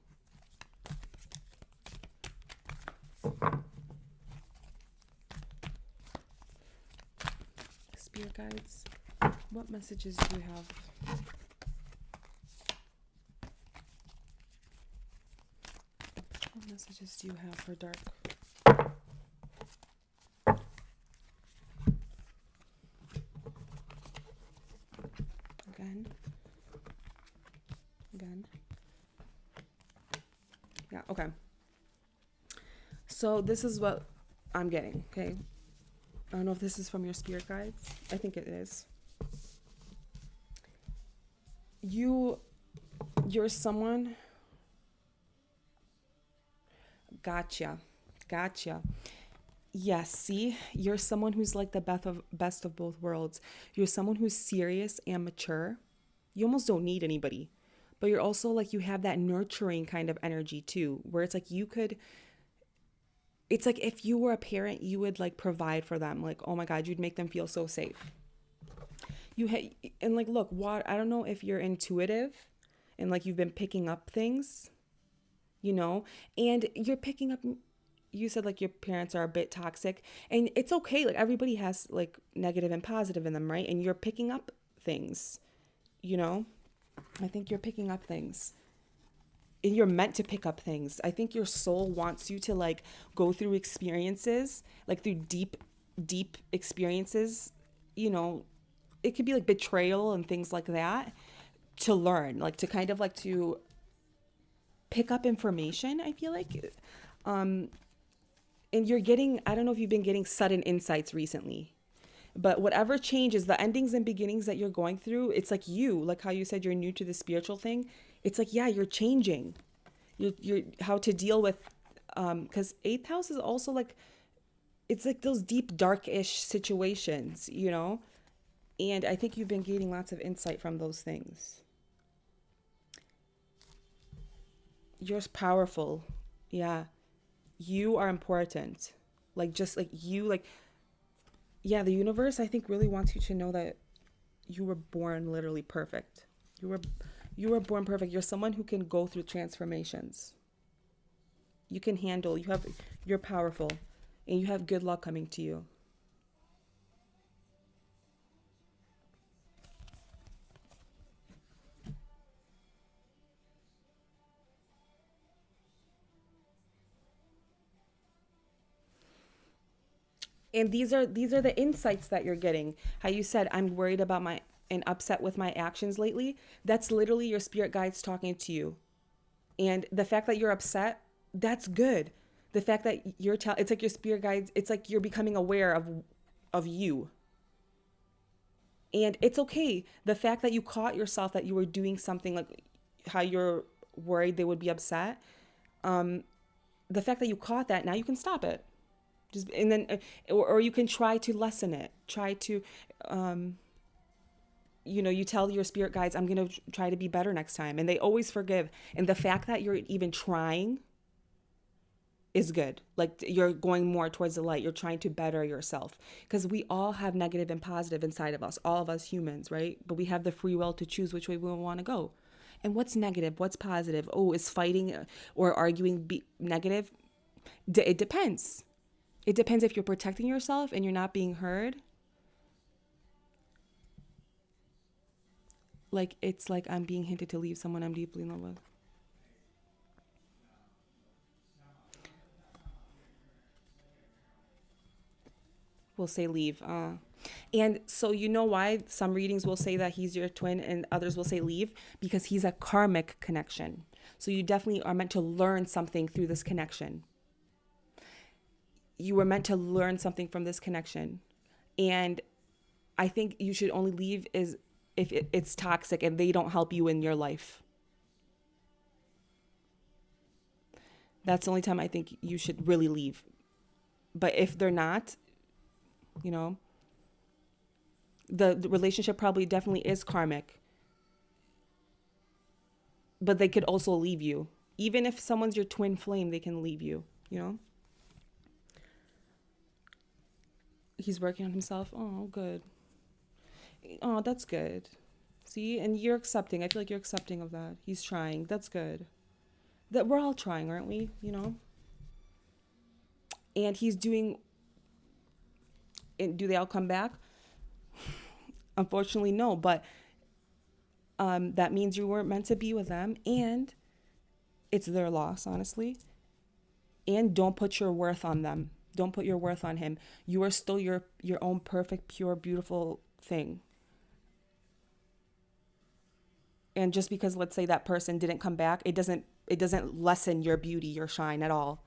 Spirit guides, what messages do you have? What messages do you have for dark? Again. Yeah, okay. So this is what I'm getting, okay? I don't know if this is from your spirit guides. I think it is. You're someone. Gotcha. Yes, see, you're someone who's like the best of both worlds. You're someone who's serious and mature. You almost don't need anybody. But you're also like, you have that nurturing kind of energy too, where it's like it's like if you were a parent, you would like provide for them. Like, oh my God, you'd make them feel so safe. And like, look, I don't know if you're intuitive and like you've been picking up things, and you're picking up, you said like your parents are a bit toxic, and it's okay. Like everybody has like negative and positive in them, right? And you're picking up things, I think you're picking up things. And you're meant to pick up things. I think your soul wants you to like go through experiences, like through deep experiences, it could be like betrayal and things like that, to learn, like to kind of like to pick up information, I feel like. And you're getting, I don't know if you've been getting sudden insights recently, but whatever changes, the endings and beginnings that you're going through, it's like like how you said you're new to the spiritual thing. It's like, yeah, you're changing. You're how to deal with, because eighth house is also like, it's like those deep, dark-ish situations, And I think you've been gaining lots of insight from those things. You're powerful. Yeah. You are important. Like, just like you, like, yeah, the universe, I think, really wants you to know that you were born literally perfect. You were born perfect. You're someone who can go through transformations. You can handle, you're powerful, and you have good luck coming to you. And these are the insights that you're getting. How you said, I'm worried about and upset with my actions lately. That's literally your spirit guides talking to you. And the fact that you're upset, that's good. The fact that it's like your spirit guides, it's like you're becoming aware of you. And it's okay. The fact that you caught yourself that you were doing something, like how you're worried they would be upset. The fact that you caught that, now you can stop it. Just, and then, or you can try to lessen it. Try to, you tell your spirit guides, I'm going to try to be better next time. And they always forgive. And the fact that you're even trying is good. Like, you're going more towards the light. You're trying to better yourself. Because we all have negative and positive inside of us. All of us humans, right? But we have the free will to choose which way we want to go. And what's negative? What's positive? Oh, is fighting or arguing negative? It depends. It depends if you're protecting yourself and you're not being heard. Like, it's like I'm being hinted to leave someone I'm deeply in love with. We'll say leave. And so you know why some readings will say that he's your twin and others will say leave? Because he's a karmic connection. So you definitely are meant to learn something through this connection. You were meant to learn something from this connection. And I think you should only leave if it's toxic and they don't help you in your life. That's the only time I think you should really leave. But if they're not, the relationship probably definitely is karmic. But they could also leave you. Even if someone's your twin flame, they can leave you. you know? He's working on himself. Oh, good. Oh, that's good. See, and you're accepting. I feel like you're accepting of that. He's trying. That's good. That we're all trying, aren't we? You know? And he's doing, and do they all come back? Unfortunately, no, but that means you weren't meant to be with them, and it's their loss, honestly. And don't put your worth on them. Don't put your worth on him. You are still your own perfect, pure, beautiful thing. And just because, let's say, that person didn't come back, it doesn't lessen your beauty, your shine at all.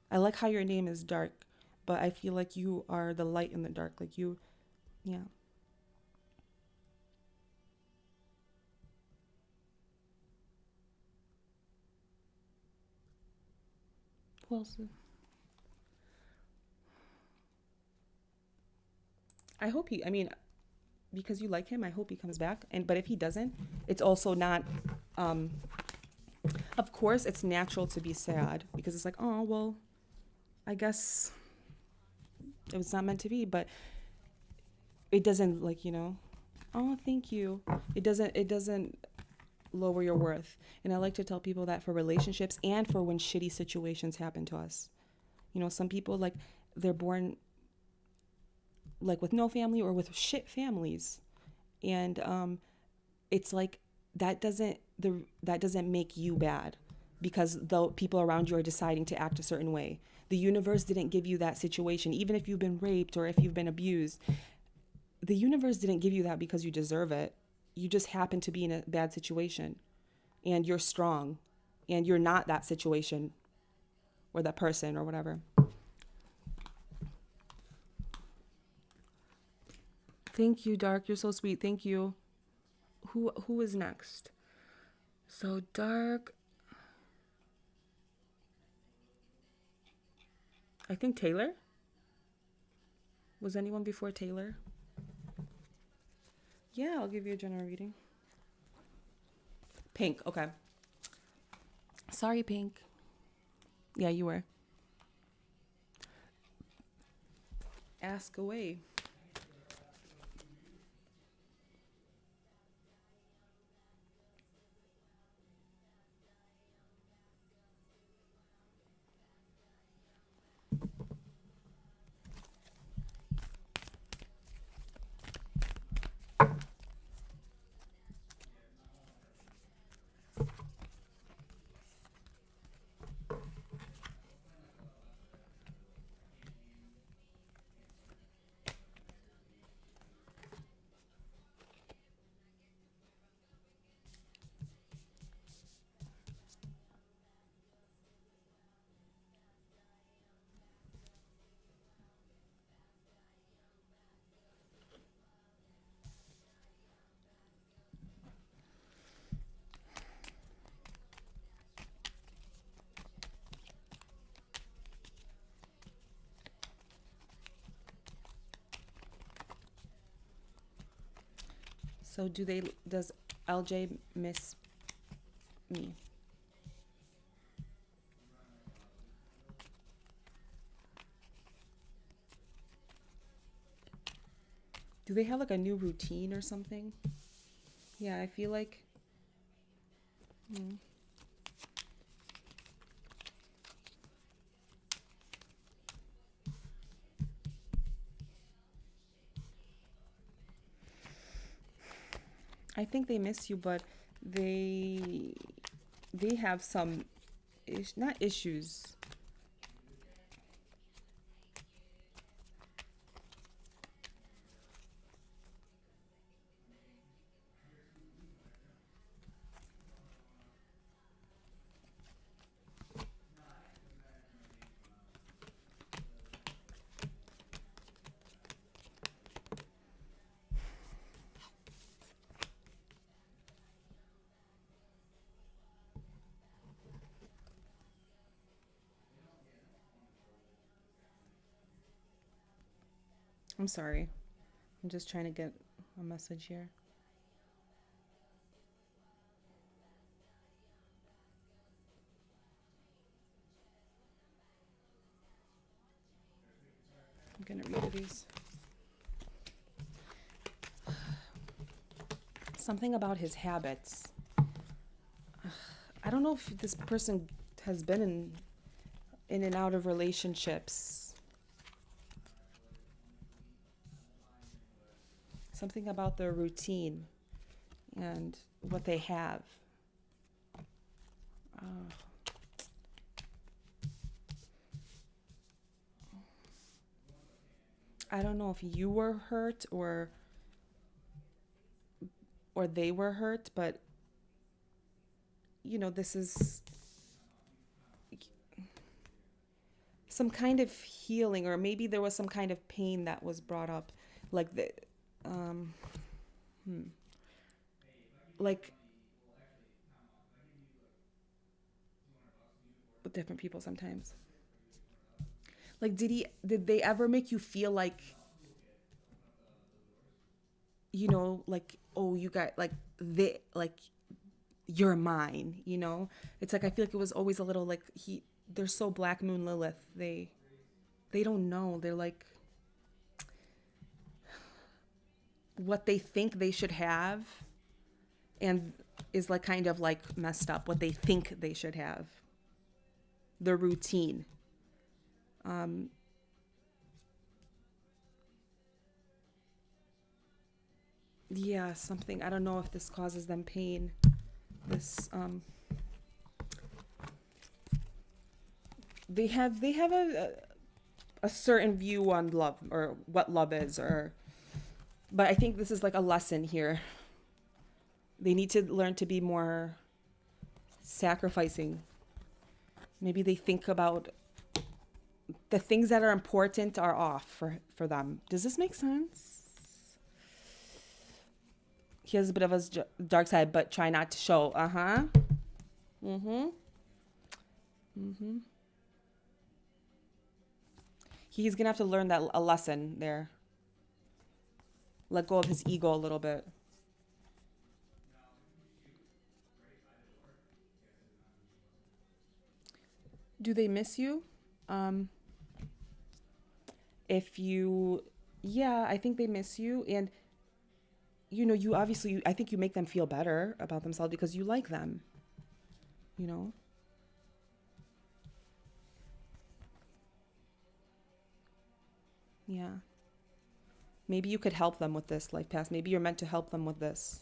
I like how your name is dark, but I feel like you are the light in the dark. Like you, yeah. Who else? I hope he. I mean, because you like him, I hope he comes back. And but if he doesn't, it's also not. Um, of course, it's natural to be sad because it's like, oh well, I guess it was not meant to be. But it doesn't like Oh, thank you. It doesn't lower your worth. And I like to tell people that for relationships and for when shitty situations happen to us. Some people like they're born like with no family or with shit families, and it's like that doesn't make you bad because the people around you are deciding to act a certain way. The universe didn't give you that situation, even if you've been raped or if you've been abused. The universe didn't give you that because you deserve it. You just happen to be in a bad situation, and you're strong, and you're not that situation or that person or whatever. Thank you, Dark. You're so sweet. Thank you. Who is next? So Dark, I think Taylor. Was anyone before Taylor? Yeah, I'll give you a general reading. Pink. Okay. Sorry, Pink. Yeah, you were. Ask away. So does LJ miss me? Do they have like a new routine or something? Yeah, I feel like I think they miss you, but they they have some not issues. I'm sorry. I'm just trying to get a message here. I'm gonna read these. Something about his habits. I don't know if this person has been in and out of relationships. Something about their routine and what they have. I don't know if you were hurt or they were hurt, but you know, this is some kind of healing, or maybe there was some kind of pain that was brought up, like the like with different people sometimes. Like, did they ever make you feel like, you know, like, oh, you got like you're mine, you know? It's like I feel like it was always a little like they're so Black Moon Lilith. They don't know. They're like what they think they should have and is like kind of like messed up what they think they should have. Their routine. Yeah, something. I don't know if this causes them pain. This they have a certain view on love or what love is, or but I think this is like a lesson here. They need to learn to be more sacrificing. Maybe they think about the things that are important are off for them. Does this make sense? He has a bit of a dark side, but try not to show. He's gonna have to learn that a lesson there. Let go of his ego a little bit. Do they miss you? If you, yeah, I think they miss you. And, you know, you obviously, I think you make them feel better about themselves because you like them, you know? Yeah. Maybe you could help them with this life path. Maybe you're meant to help them with this.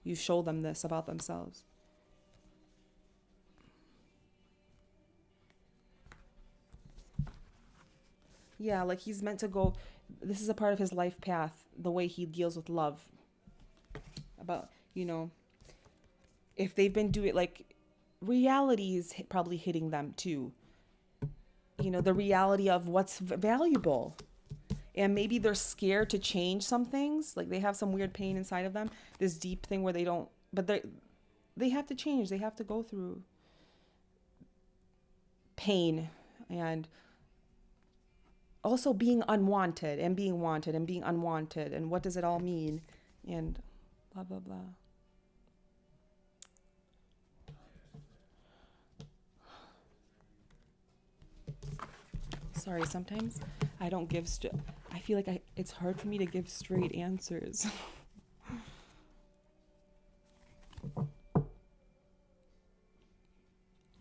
You show them this about themselves. Yeah, like he's meant to go. This is a part of his life path, the way he deals with love. About, you know, if they've been doing, like, reality is probably hitting them too. You know, the reality of what's valuable. And maybe they're scared to change some things. Like they have some weird pain inside of them. This deep thing where they don't, but they have to change. They have to go through pain and also being unwanted and being wanted and being unwanted. And what does it all mean? And blah, blah, blah. Sorry, sometimes I don't give I feel like it's hard for me to give straight answers.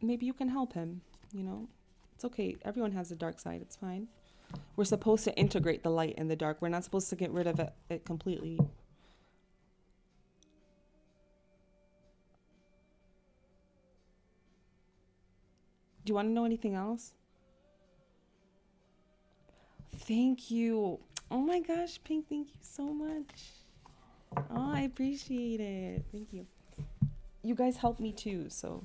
Maybe you can help him, you know? It's okay. Everyone has a dark side. It's fine. We're supposed to integrate the light and the dark. We're not supposed to get rid of it completely. Do you want to know anything else? Thank you. Oh my gosh, Pink, thank you so much. Oh, I appreciate it. Thank you. You guys help me too, so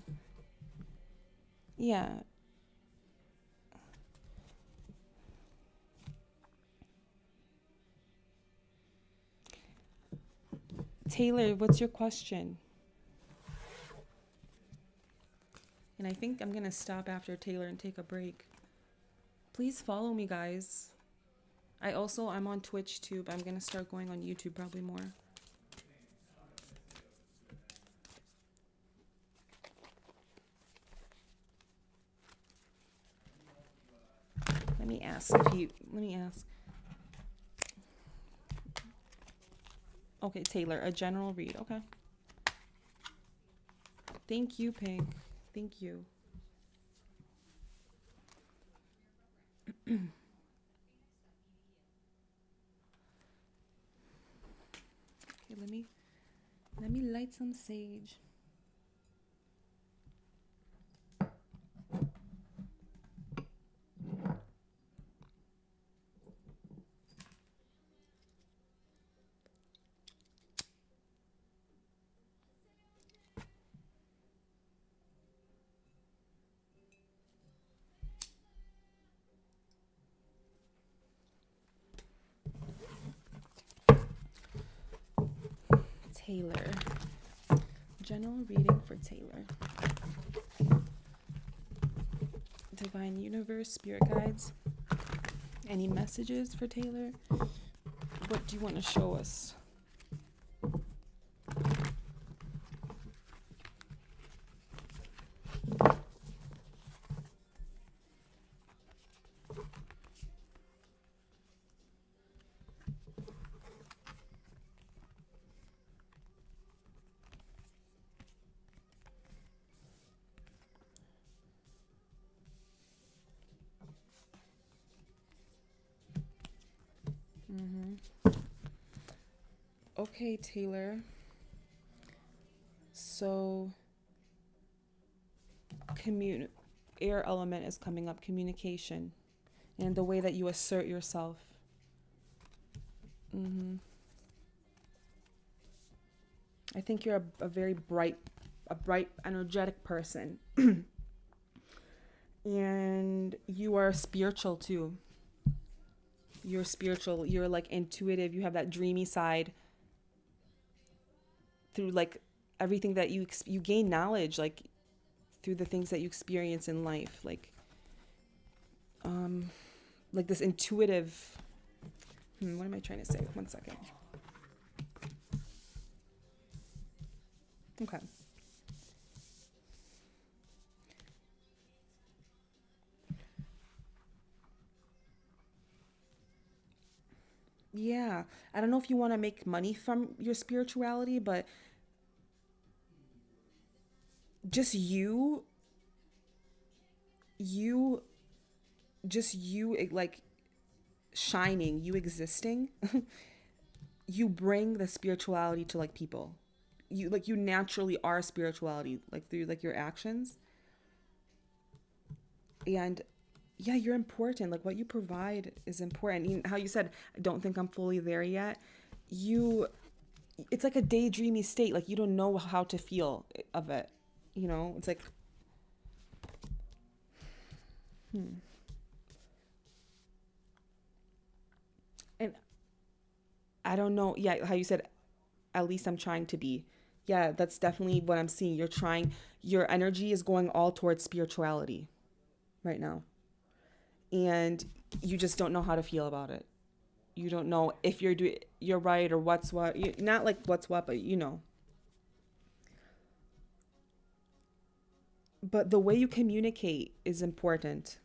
yeah. Taylor, what's your question? And I think I'm going to stop after Taylor and take a break. Please follow me, guys. I'm on Twitch too, but I'm going to start going on YouTube probably more. Let Let me ask if he. Let me ask. Okay, Taylor, a general read. Okay. Thank you, Pink. Thank you. Okay, let me light some sage. Taylor. General reading for Taylor. Divine Universe, Spirit Guides. Any messages for Taylor? What do you want to show us? Okay, Taylor. So, air element is coming up, communication, and the way that you assert yourself. I think you're a very bright, energetic person. And you are spiritual too. You're spiritual. You're like intuitive. You have that dreamy side. Through like everything that you gain knowledge, like through the things that you experience in life, like this intuitive. What am I trying to say? 1 second. Okay. Yeah, I don't know if you want to make money from your spirituality, but just you like shining, you existing, you bring the spirituality to like people. You naturally are spirituality, like through like your actions. And yeah, you're important. Like what you provide is important. How you said, I don't think I'm fully there yet. It's like a daydreamy state. Like you don't know how to feel of it. You know, it's like, and I don't know. Yeah, how you said, at least I'm trying to be. Yeah, that's definitely what I'm seeing. Your energy is going all towards spirituality right now. And you just don't know how to feel about it. You don't know if you're right or what's what. Not like what's what, but you know. But the way you communicate is important.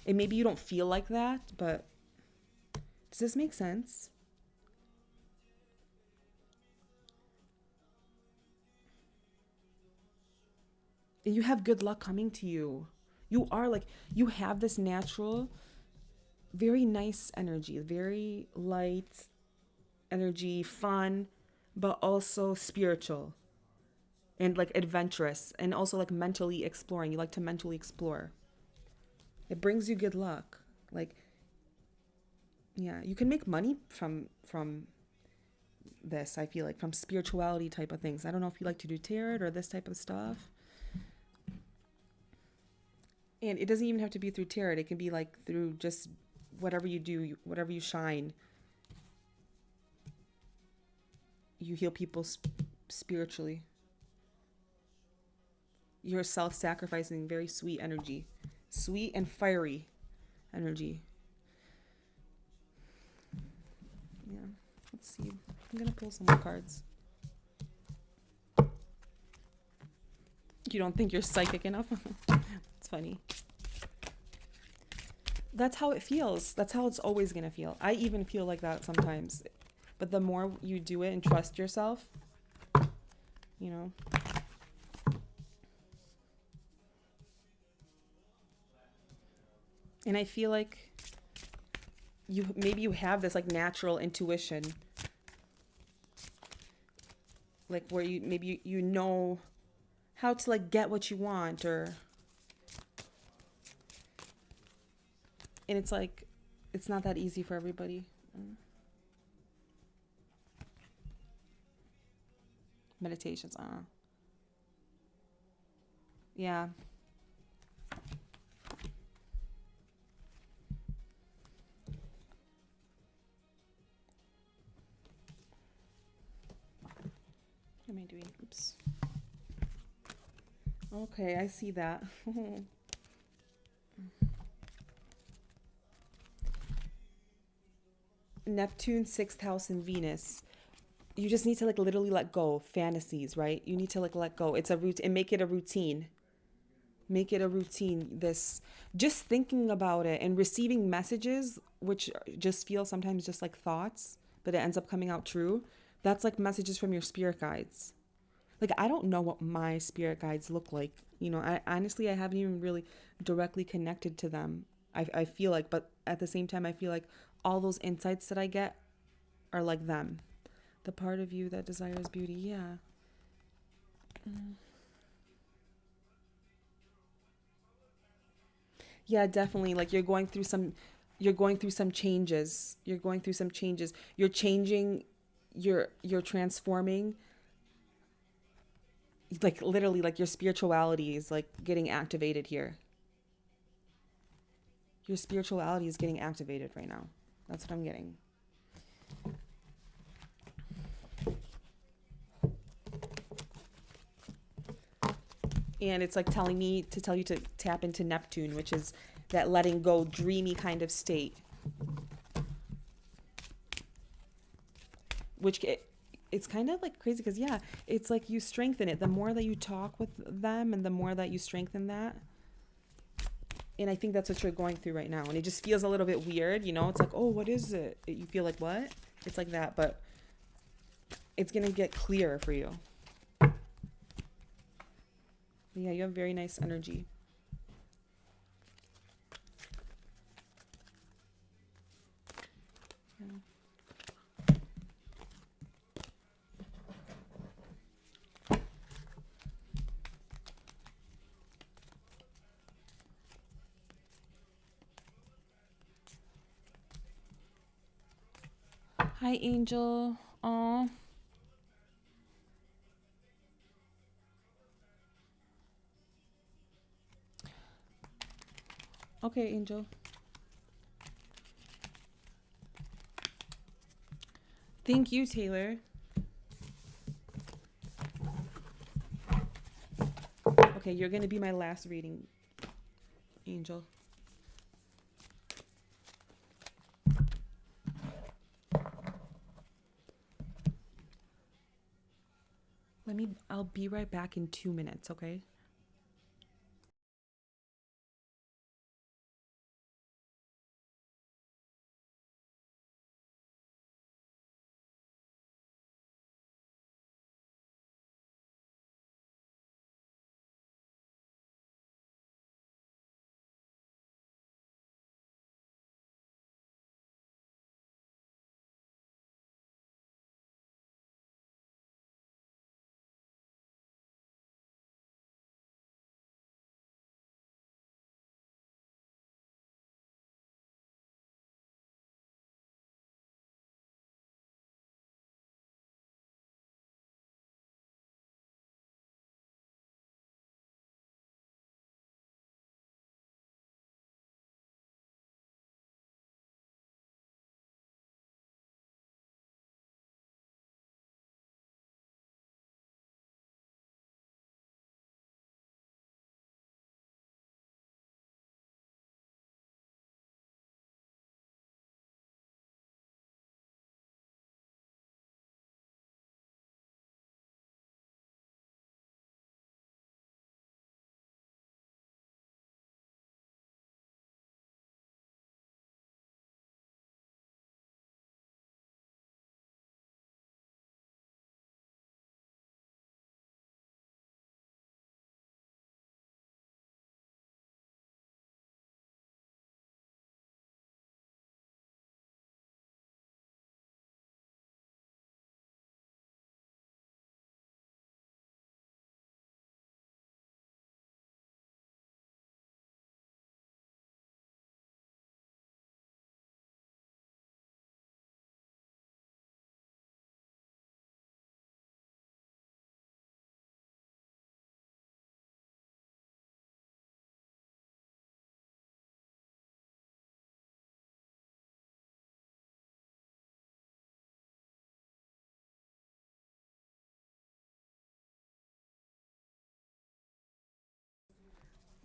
And maybe you don't feel like that, but does this make sense? And you have good luck coming to you. You have this natural, very nice energy, very light energy, fun, but also spiritual and like adventurous and also like mentally exploring. You like to mentally explore. It brings you good luck. Like, yeah, you can make money from this, I feel like, from spirituality type of things. I don't know if you like to do tarot or this type of stuff. And it doesn't even have to be through tarot. It can be like through just whatever you do, whatever you shine. You heal people spiritually. You're self-sacrificing, very sweet energy. Sweet and fiery energy. Yeah, let's see. I'm going to pull some more cards. You don't think you're psychic enough? It's funny. That's how it feels. That's how it's always going to feel. I even feel like that sometimes. But the more you do it and trust yourself, you know. And I feel like you have this like natural intuition, like where you maybe you know how to like get what you want, or and it's like it's not that easy for everybody. Meditations, yeah. What am I doing? Oops. Okay, I see that. Neptune, sixth house, and Venus. You just need to like literally let go of fantasies, right? You need to like let go. It's a routine and make it a routine. Make it a routine. This just thinking about it and receiving messages, which just feel sometimes just like thoughts, but it ends up coming out true. That's like messages from your spirit guides. Like I don't know what my spirit guides look like. You know, I honestly I haven't even really directly connected to them. I feel like, but at the same time I feel like all those insights that I get are like them. The part of you that desires beauty, yeah. Yeah, definitely. Like you're going through some changes. You're going through some changes. You're changing, you're transforming, like literally like your spirituality is like getting activated here. Your spirituality is getting activated right now. That's what I'm getting. And it's like telling me to tell you to tap into Neptune, which is that letting go, dreamy kind of state, which it's kind of like crazy because yeah, it's like you strengthen it the more that you talk with them and the more that you strengthen that. And I think that's what you're going through right now, and it just feels a little bit weird, you know. It's like, oh, what is it? You feel like what? It's like that, but it's gonna get clearer for you. But yeah, you have very nice energy. Yeah. Hi, Angel. Aw. Okay, Angel. Thank you, Taylor. Okay, you're gonna be my last reading, Angel. I'll be right back in 2 minutes, okay?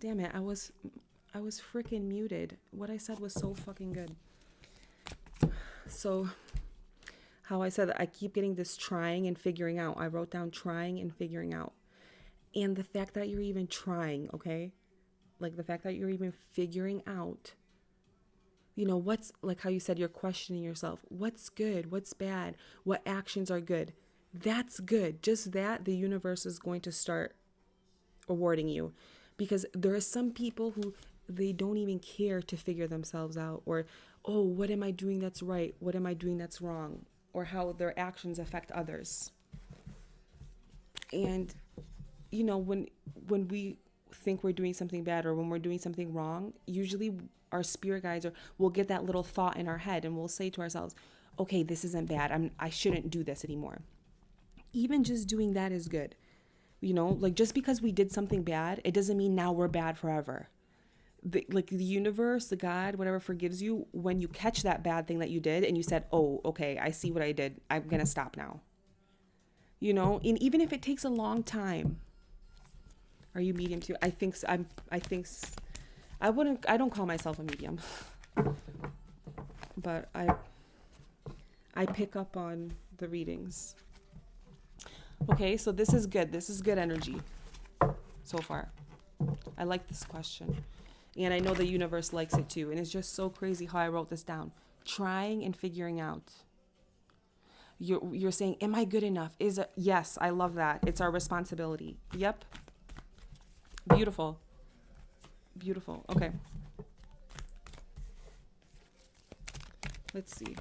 Damn it, I was freaking muted. What I said was so fucking good. So how I said that I keep getting this trying and figuring out. I wrote down trying and figuring out. And the fact that you're even trying, okay? Like the fact that you're even figuring out, you know, what's like how you said you're questioning yourself. What's good? What's bad? What actions are good? That's good. Just that, the universe is going to start awarding you. Because there are some people who they don't even care to figure themselves out, or, oh, what am I doing that's right? What am I doing that's wrong? Or how their actions affect others. And, you know, when we think we're doing something bad or when we're doing something wrong, usually our spirit guides will get that little thought in our head and we'll say to ourselves, okay, this isn't bad. I shouldn't do this anymore. Even just doing that is good. You know, like just because we did something bad, it doesn't mean now we're bad forever. The universe, the God, whatever forgives you when you catch that bad thing that you did and you said, oh, okay, I see what I did. I'm going to stop now. You know, and even if it takes a long time. Are you medium too? I don't call myself a medium. But I pick up on the readings. Okay, so this is good. This is good energy so far. I like this question. And I know the universe likes it too. And it's just so crazy how I wrote this down. Trying and figuring out. You're saying, am I good enough? Yes, I love that. It's our responsibility. Yep. Beautiful. Beautiful. Okay. Let's see.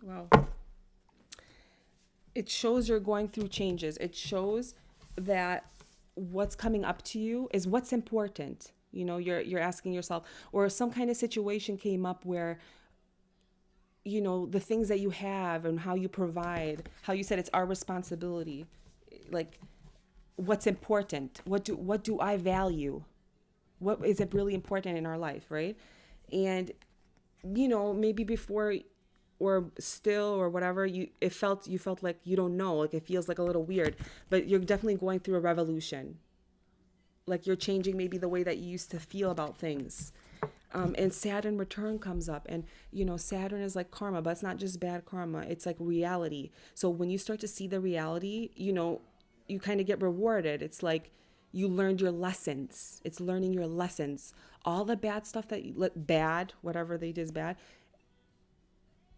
Wow. It shows you're going through changes. It shows that what's coming up to you is what's important. You know, you're asking yourself, or some kind of situation came up where, you know, the things that you have and how you provide, how you said it's our responsibility. Like, what's important? What do I value? What is it really important in our life, right? And, you know, maybe before or still or whatever, you felt like you don't know, like it feels like a little weird, but you're definitely going through a revolution. Like you're changing maybe the way that you used to feel about things. And Saturn return comes up, and you know, Saturn is like karma, but it's not just bad karma, it's like reality. So when you start to see the reality, you know, you kind of get rewarded. It's like you learned your lessons. It's learning your lessons. All the bad stuff whatever they did is bad,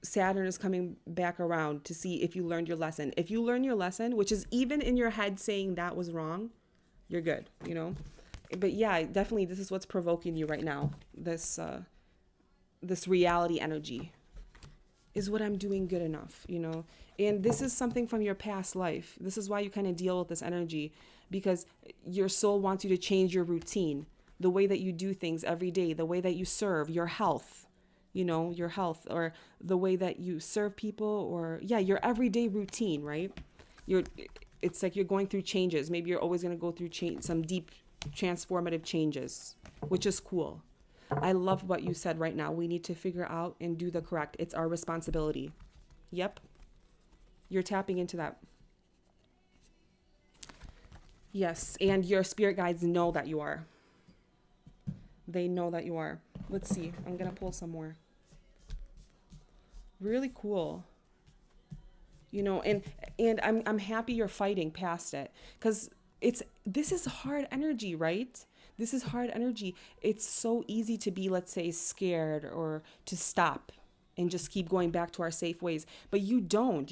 Saturn is coming back around to see if you learned your lesson. If you learn your lesson, which is even in your head saying that was wrong, you're good, you know? But yeah, definitely this is what's provoking you right now. This reality energy. Is what I'm doing good enough, you know? And this is something from your past life. This is why you kind of deal with this energy, because your soul wants you to change your routine, the way that you do things every day, the way that you serve, your health, you know, your health, or the way that you serve people, or your everyday routine, right? It's like you're going through changes. Maybe you're always going to go through some deep transformative changes, which is cool. I love what you said right now. We need to figure out and do the correct. It's our responsibility. Yep. You're tapping into that. Yes. And your spirit guides know that you are. They know that you are. Let's see. I'm going to pull some more. Really cool. You know, and I'm happy you're fighting past it, because this is hard energy, right? This is hard energy. It's so easy to be, let's say, scared or to stop and just keep going back to our safe ways. But you don't.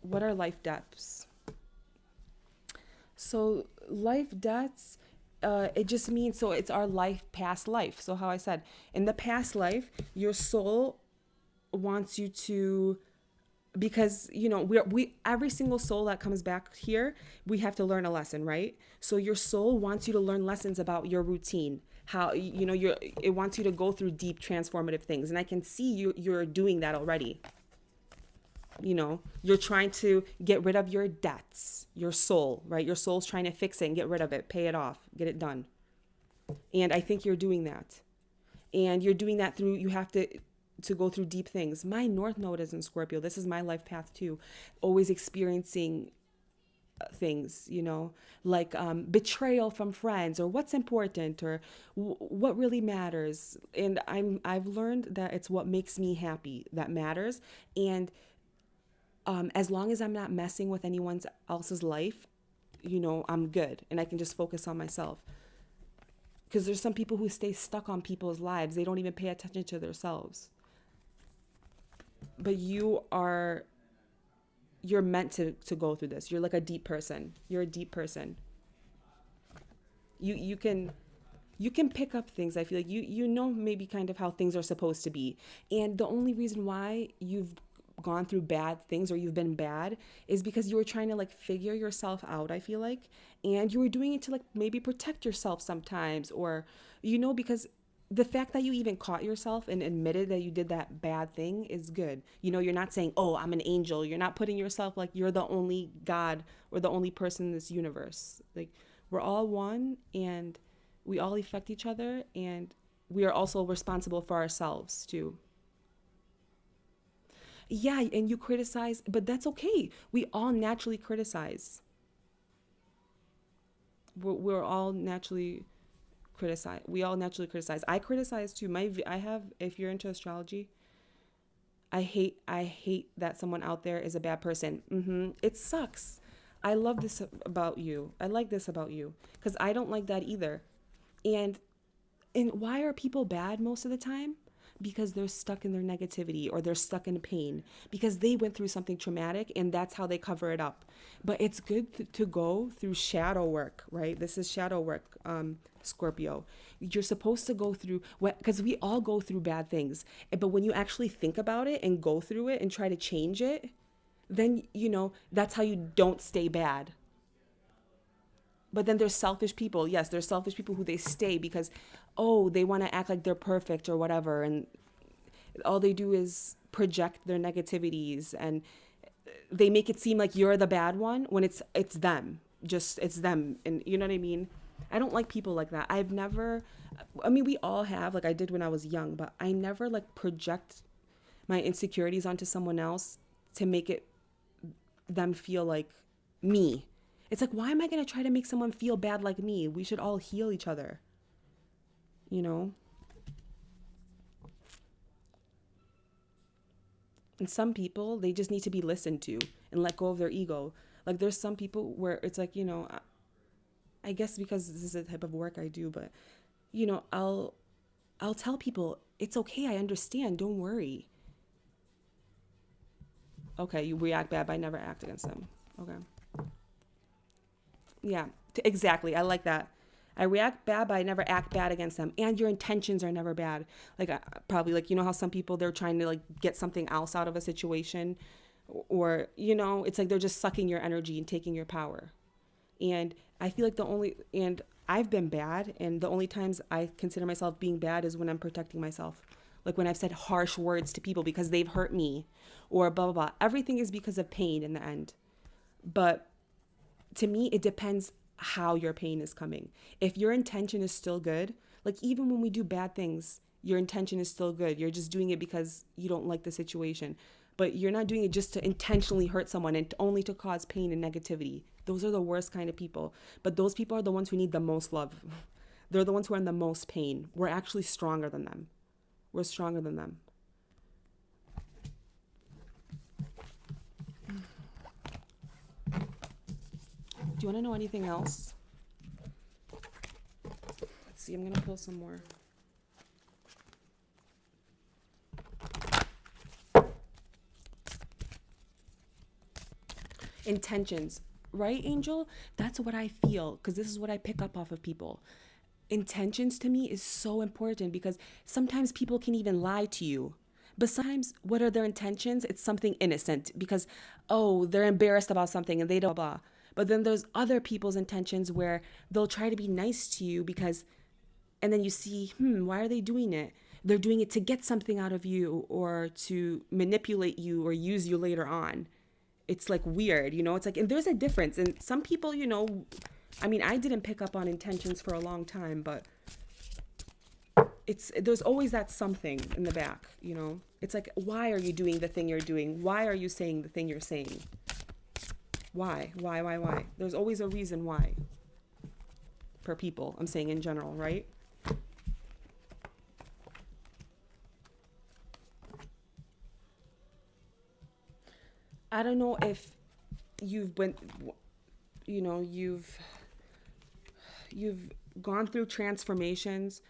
What are life depths? So life depths, it just means, so it's our past life. So how I said, in the past life, your soul wants you to, because you know we every single soul that comes back here, we have to learn a lesson, right? So your soul wants you to learn lessons about your routine, how you know it wants you to go through deep transformative things, and I can see you're doing that already. You're trying to get rid of your debts, your soul, right? Your soul's trying to fix it and get rid of it, pay it off, get it done. And I think you're doing that. And you're doing that through, you have to go through deep things. My North Node is in Scorpio. This is my life path too. Always experiencing things, like betrayal from friends, or what's important, or what really matters. And I've learned that it's what makes me happy that matters. And as long as I'm not messing with anyone else's life, I'm good, and I can just focus on myself. Because there's some people who stay stuck on people's lives. They don't even pay attention to themselves. But you're meant to go through this. You're like a deep person. You're a deep person. You can pick up things. I feel like you know maybe kind of how things are supposed to be. And the only reason why you've gone through bad things, or you've been bad, is because you were trying to like figure yourself out, I feel like. And you were doing it to like maybe protect yourself sometimes, or because the fact that you even caught yourself and admitted that you did that bad thing is good. You're not saying, oh, I'm an angel. You're not putting yourself like you're the only God or the only person in this universe. Like, we're all one, and we all affect each other, and we are also responsible for ourselves too. Yeah, and you criticize, but that's okay. We all naturally criticize. We're all naturally criticize. We all naturally criticize. I criticize too. I have, if you're into astrology, I hate that someone out there is a bad person. It sucks. I love this about you. I like this about you, because I don't like that either. And why are people bad most of the time? Because they're stuck in their negativity, or they're stuck in pain, because they went through something traumatic, and that's how they cover it up. But it's good to go through shadow work, right? This is shadow work, Scorpio. You're supposed to go through what, because we all go through bad things. But when you actually think about it and go through it and try to change it, then, that's how you don't stay bad. But then there's selfish people. Yes, there's selfish people who they stay because, oh, they want to act like they're perfect or whatever. And all they do is project their negativities, and they make it seem like you're the bad one when it's them. Just, it's them. And you know what I mean? I don't like people like that. We all have, like I did when I was young, but I never like project my insecurities onto someone else to make them feel like me. It's like, why am I going to try to make someone feel bad like me? We should all heal each other. And some people, they just need to be listened to and let go of their ego. Like, there's some people where it's like, I guess because this is the type of work I do, but, I'll tell people, it's okay. I understand. Don't worry. Okay. You react bad, but I never act against them. Okay. Yeah, exactly. I like that. I react bad, but I never act bad against them. And your intentions are never bad. Like, probably, like, how some people, they're trying to like get something else out of a situation, or, it's like they're just sucking your energy and taking your power. And I feel like and I've been bad, and the only times I consider myself being bad is when I'm protecting myself. Like when I've said harsh words to people because they've hurt me, or blah, blah, blah. Everything is because of pain in the end. But to me, it depends how your pain is coming. If your intention is still good, like even when we do bad things, your intention is still good. You're just doing it because you don't like the situation. But you're not doing it just to intentionally hurt someone and only to cause pain and negativity. Those are the worst kind of people. But those people are the ones who need the most love. They're the ones who are in the most pain. We're actually stronger than them. We're stronger than them. Do you want to know anything else? Let's see, I'm going to pull some more. Intentions, right, Angel? That's what I feel, because this is what I pick up off of people. Intentions to me is so important, because sometimes people can even lie to you. But sometimes, what are their intentions? It's something innocent, because, oh, they're embarrassed about something and they don't blah. But then there's other people's intentions where they'll try to be nice to you because, and then you see, why are they doing it? they're doing it to get something out of you or to manipulate you or use you later on. It's like weird, you know? It's like, and there's a difference. And some people, you know, I mean, I didn't pick up on intentions for a long time, but there's always that something in the back, you know? It's like, why are you doing the thing you're doing? Why are you saying the thing you're saying? Why? There's always a reason why. Per people, I'm saying in general, right? I don't know if you've been, you know, you've gone through transformations.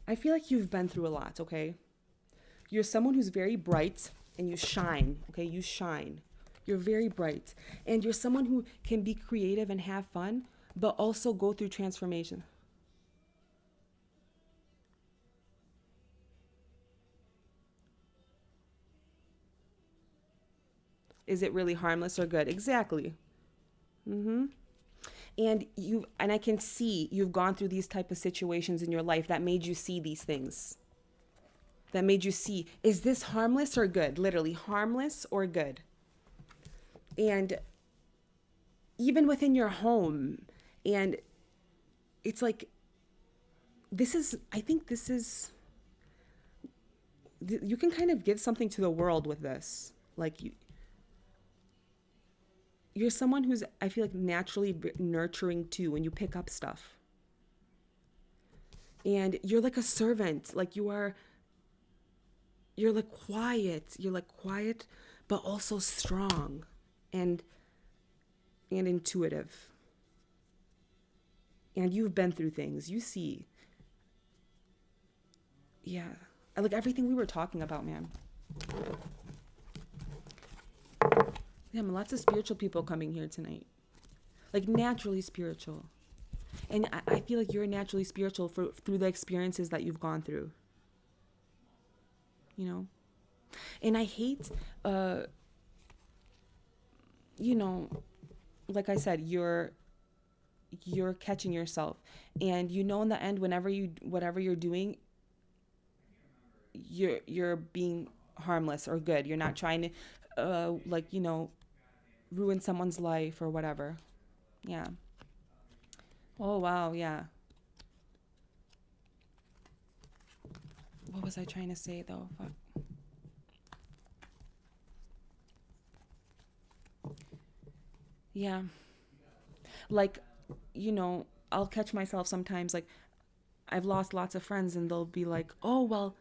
I feel like you've been through a lot, okay? You're someone who's very bright and you shine, okay? You shine. You're very bright. And you're someone who can be creative and have fun, but also go through transformation. Is it really harmless or good? Exactly. Mm-hmm. And I can see you've gone through these type of situations in your life that made you see these things. That made you see, is this harmless or good? Literally, harmless or good? And even within your home, and it's like, I think this is, you can kind of give something to the world with this. Like, you're someone who's, I feel like, naturally nurturing too when you pick up stuff. And you're like a servant. Like, you're like quiet. You're like quiet, but also strong and intuitive. And you've been through things. You see. Yeah. I like everything we were talking about, man. Yeah, lots of spiritual people coming here tonight. Like naturally spiritual. And I feel like you're naturally spiritual through the experiences that you've gone through. You know? And I hate, you know, like I said, you're catching yourself. And you know in the end, whatever you're doing, you're being harmless or good. You're not trying to, like, you know, ruin someone's life or whatever. Yeah. Oh, wow. Yeah. What was I trying to say, though? Fuck. Yeah. Like, you know, I'll catch myself sometimes, like, I've lost lots of friends and they'll be like, oh, well,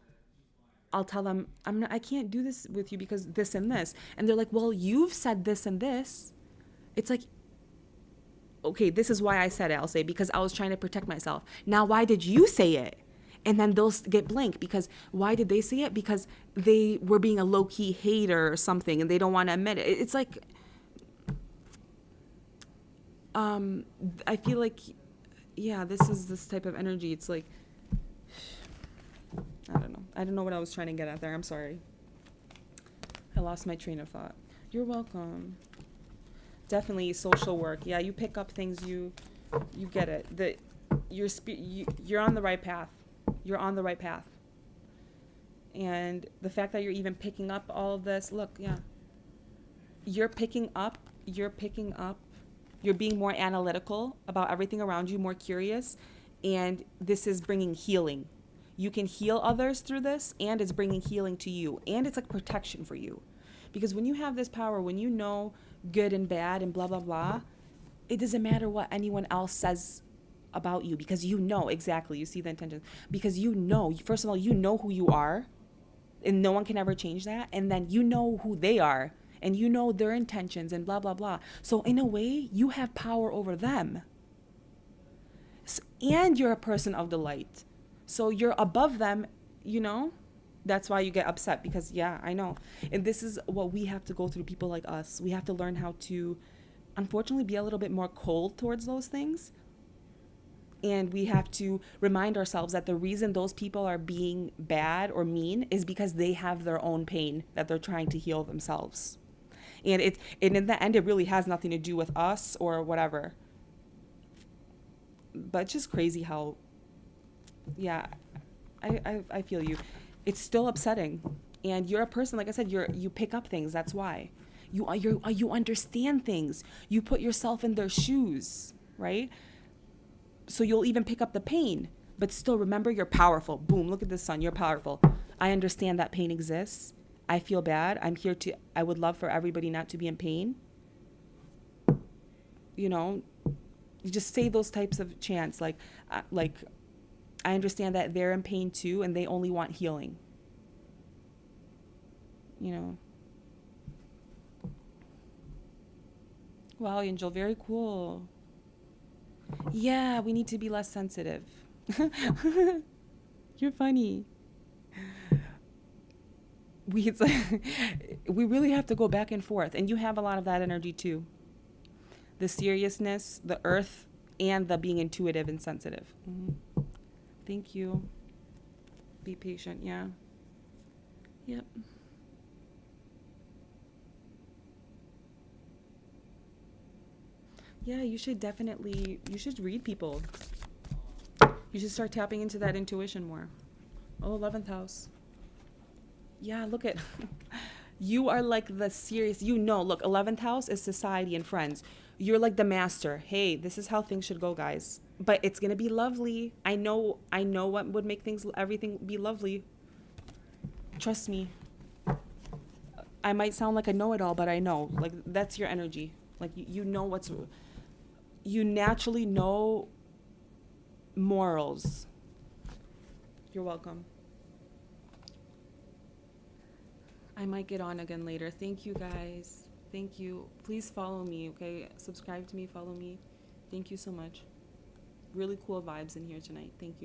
I'll tell them, I can't do this with you because this and this. And they're like, well, you've said this and this. It's like, okay, this is why I said it. I'll say, because I was trying to protect myself. Now, why did you say it? And then they'll get blank because why did they say it? Because they were being a low-key hater or something and they don't want to admit it. It's like, I feel like, yeah, this is this type of energy. It's like, I don't know. I don't know what I was trying to get at there. I'm sorry. I lost my train of thought. You're welcome. Definitely social work. Yeah, you pick up things, you get it. You're on the right path. You're on the right path. And the fact that you're even picking up all of this, look, yeah. You're picking up, you're being more analytical about everything around you, more curious, and this is bringing healing. You can heal others through this, and it's bringing healing to you, and it's like protection for you. Because when you have this power, when you know good and bad and blah, blah, blah, it doesn't matter what anyone else says about you because you know exactly, you see the intention. Because you know, first of all, you know who you are, and no one can ever change that. And then you know who they are, and you know their intentions and blah, blah, blah. So in a way, you have power over them. And you're a person of the light. So you're above them, you know? That's why you get upset because, yeah, I know. And this is what we have to go through, people like us. We have to learn how to, unfortunately, be a little bit more cold towards those things. And we have to remind ourselves that the reason those people are being bad or mean is because they have their own pain that they're trying to heal themselves. And in the end, it really has nothing to do with us or whatever. But it's just crazy how Yeah, I feel you. It's still upsetting, and you're a person, like I said, you pick up things. That's why you understand things. You put yourself in their shoes, right? So you'll even pick up the pain, but still remember you're powerful. Boom! Look at the sun. You're powerful. I understand that pain exists. I feel bad. I'm here to. I would love for everybody not to be in pain. You know, you just say those types of chants like I understand that they're in pain too, and they only want healing. You know. Wow, Angel, very cool. Yeah, we need to be less sensitive. You're funny. It's like, we really have to go back and forth, and you have a lot of that energy too. The seriousness, the earth, and the being intuitive and sensitive. Thank you. Be patient. Yeah. Yep. Yeah, you should read people. You should start tapping into that intuition more. Oh, 11th house. Yeah, look at, you are like the serious, look, 11th house is society and friends. You're like the master. Hey, this is how things should go, guys. But it's going to be lovely. I know what would make everything be lovely. Trust me. I might sound like a know-it-all, but I know. Like, that's your energy. Like, you know you naturally know morals. You're welcome. I might get on again later. Thank you, guys. Thank you. Please follow me, okay? Subscribe to me, follow me. Thank you so much. Really cool vibes in here tonight. Thank you.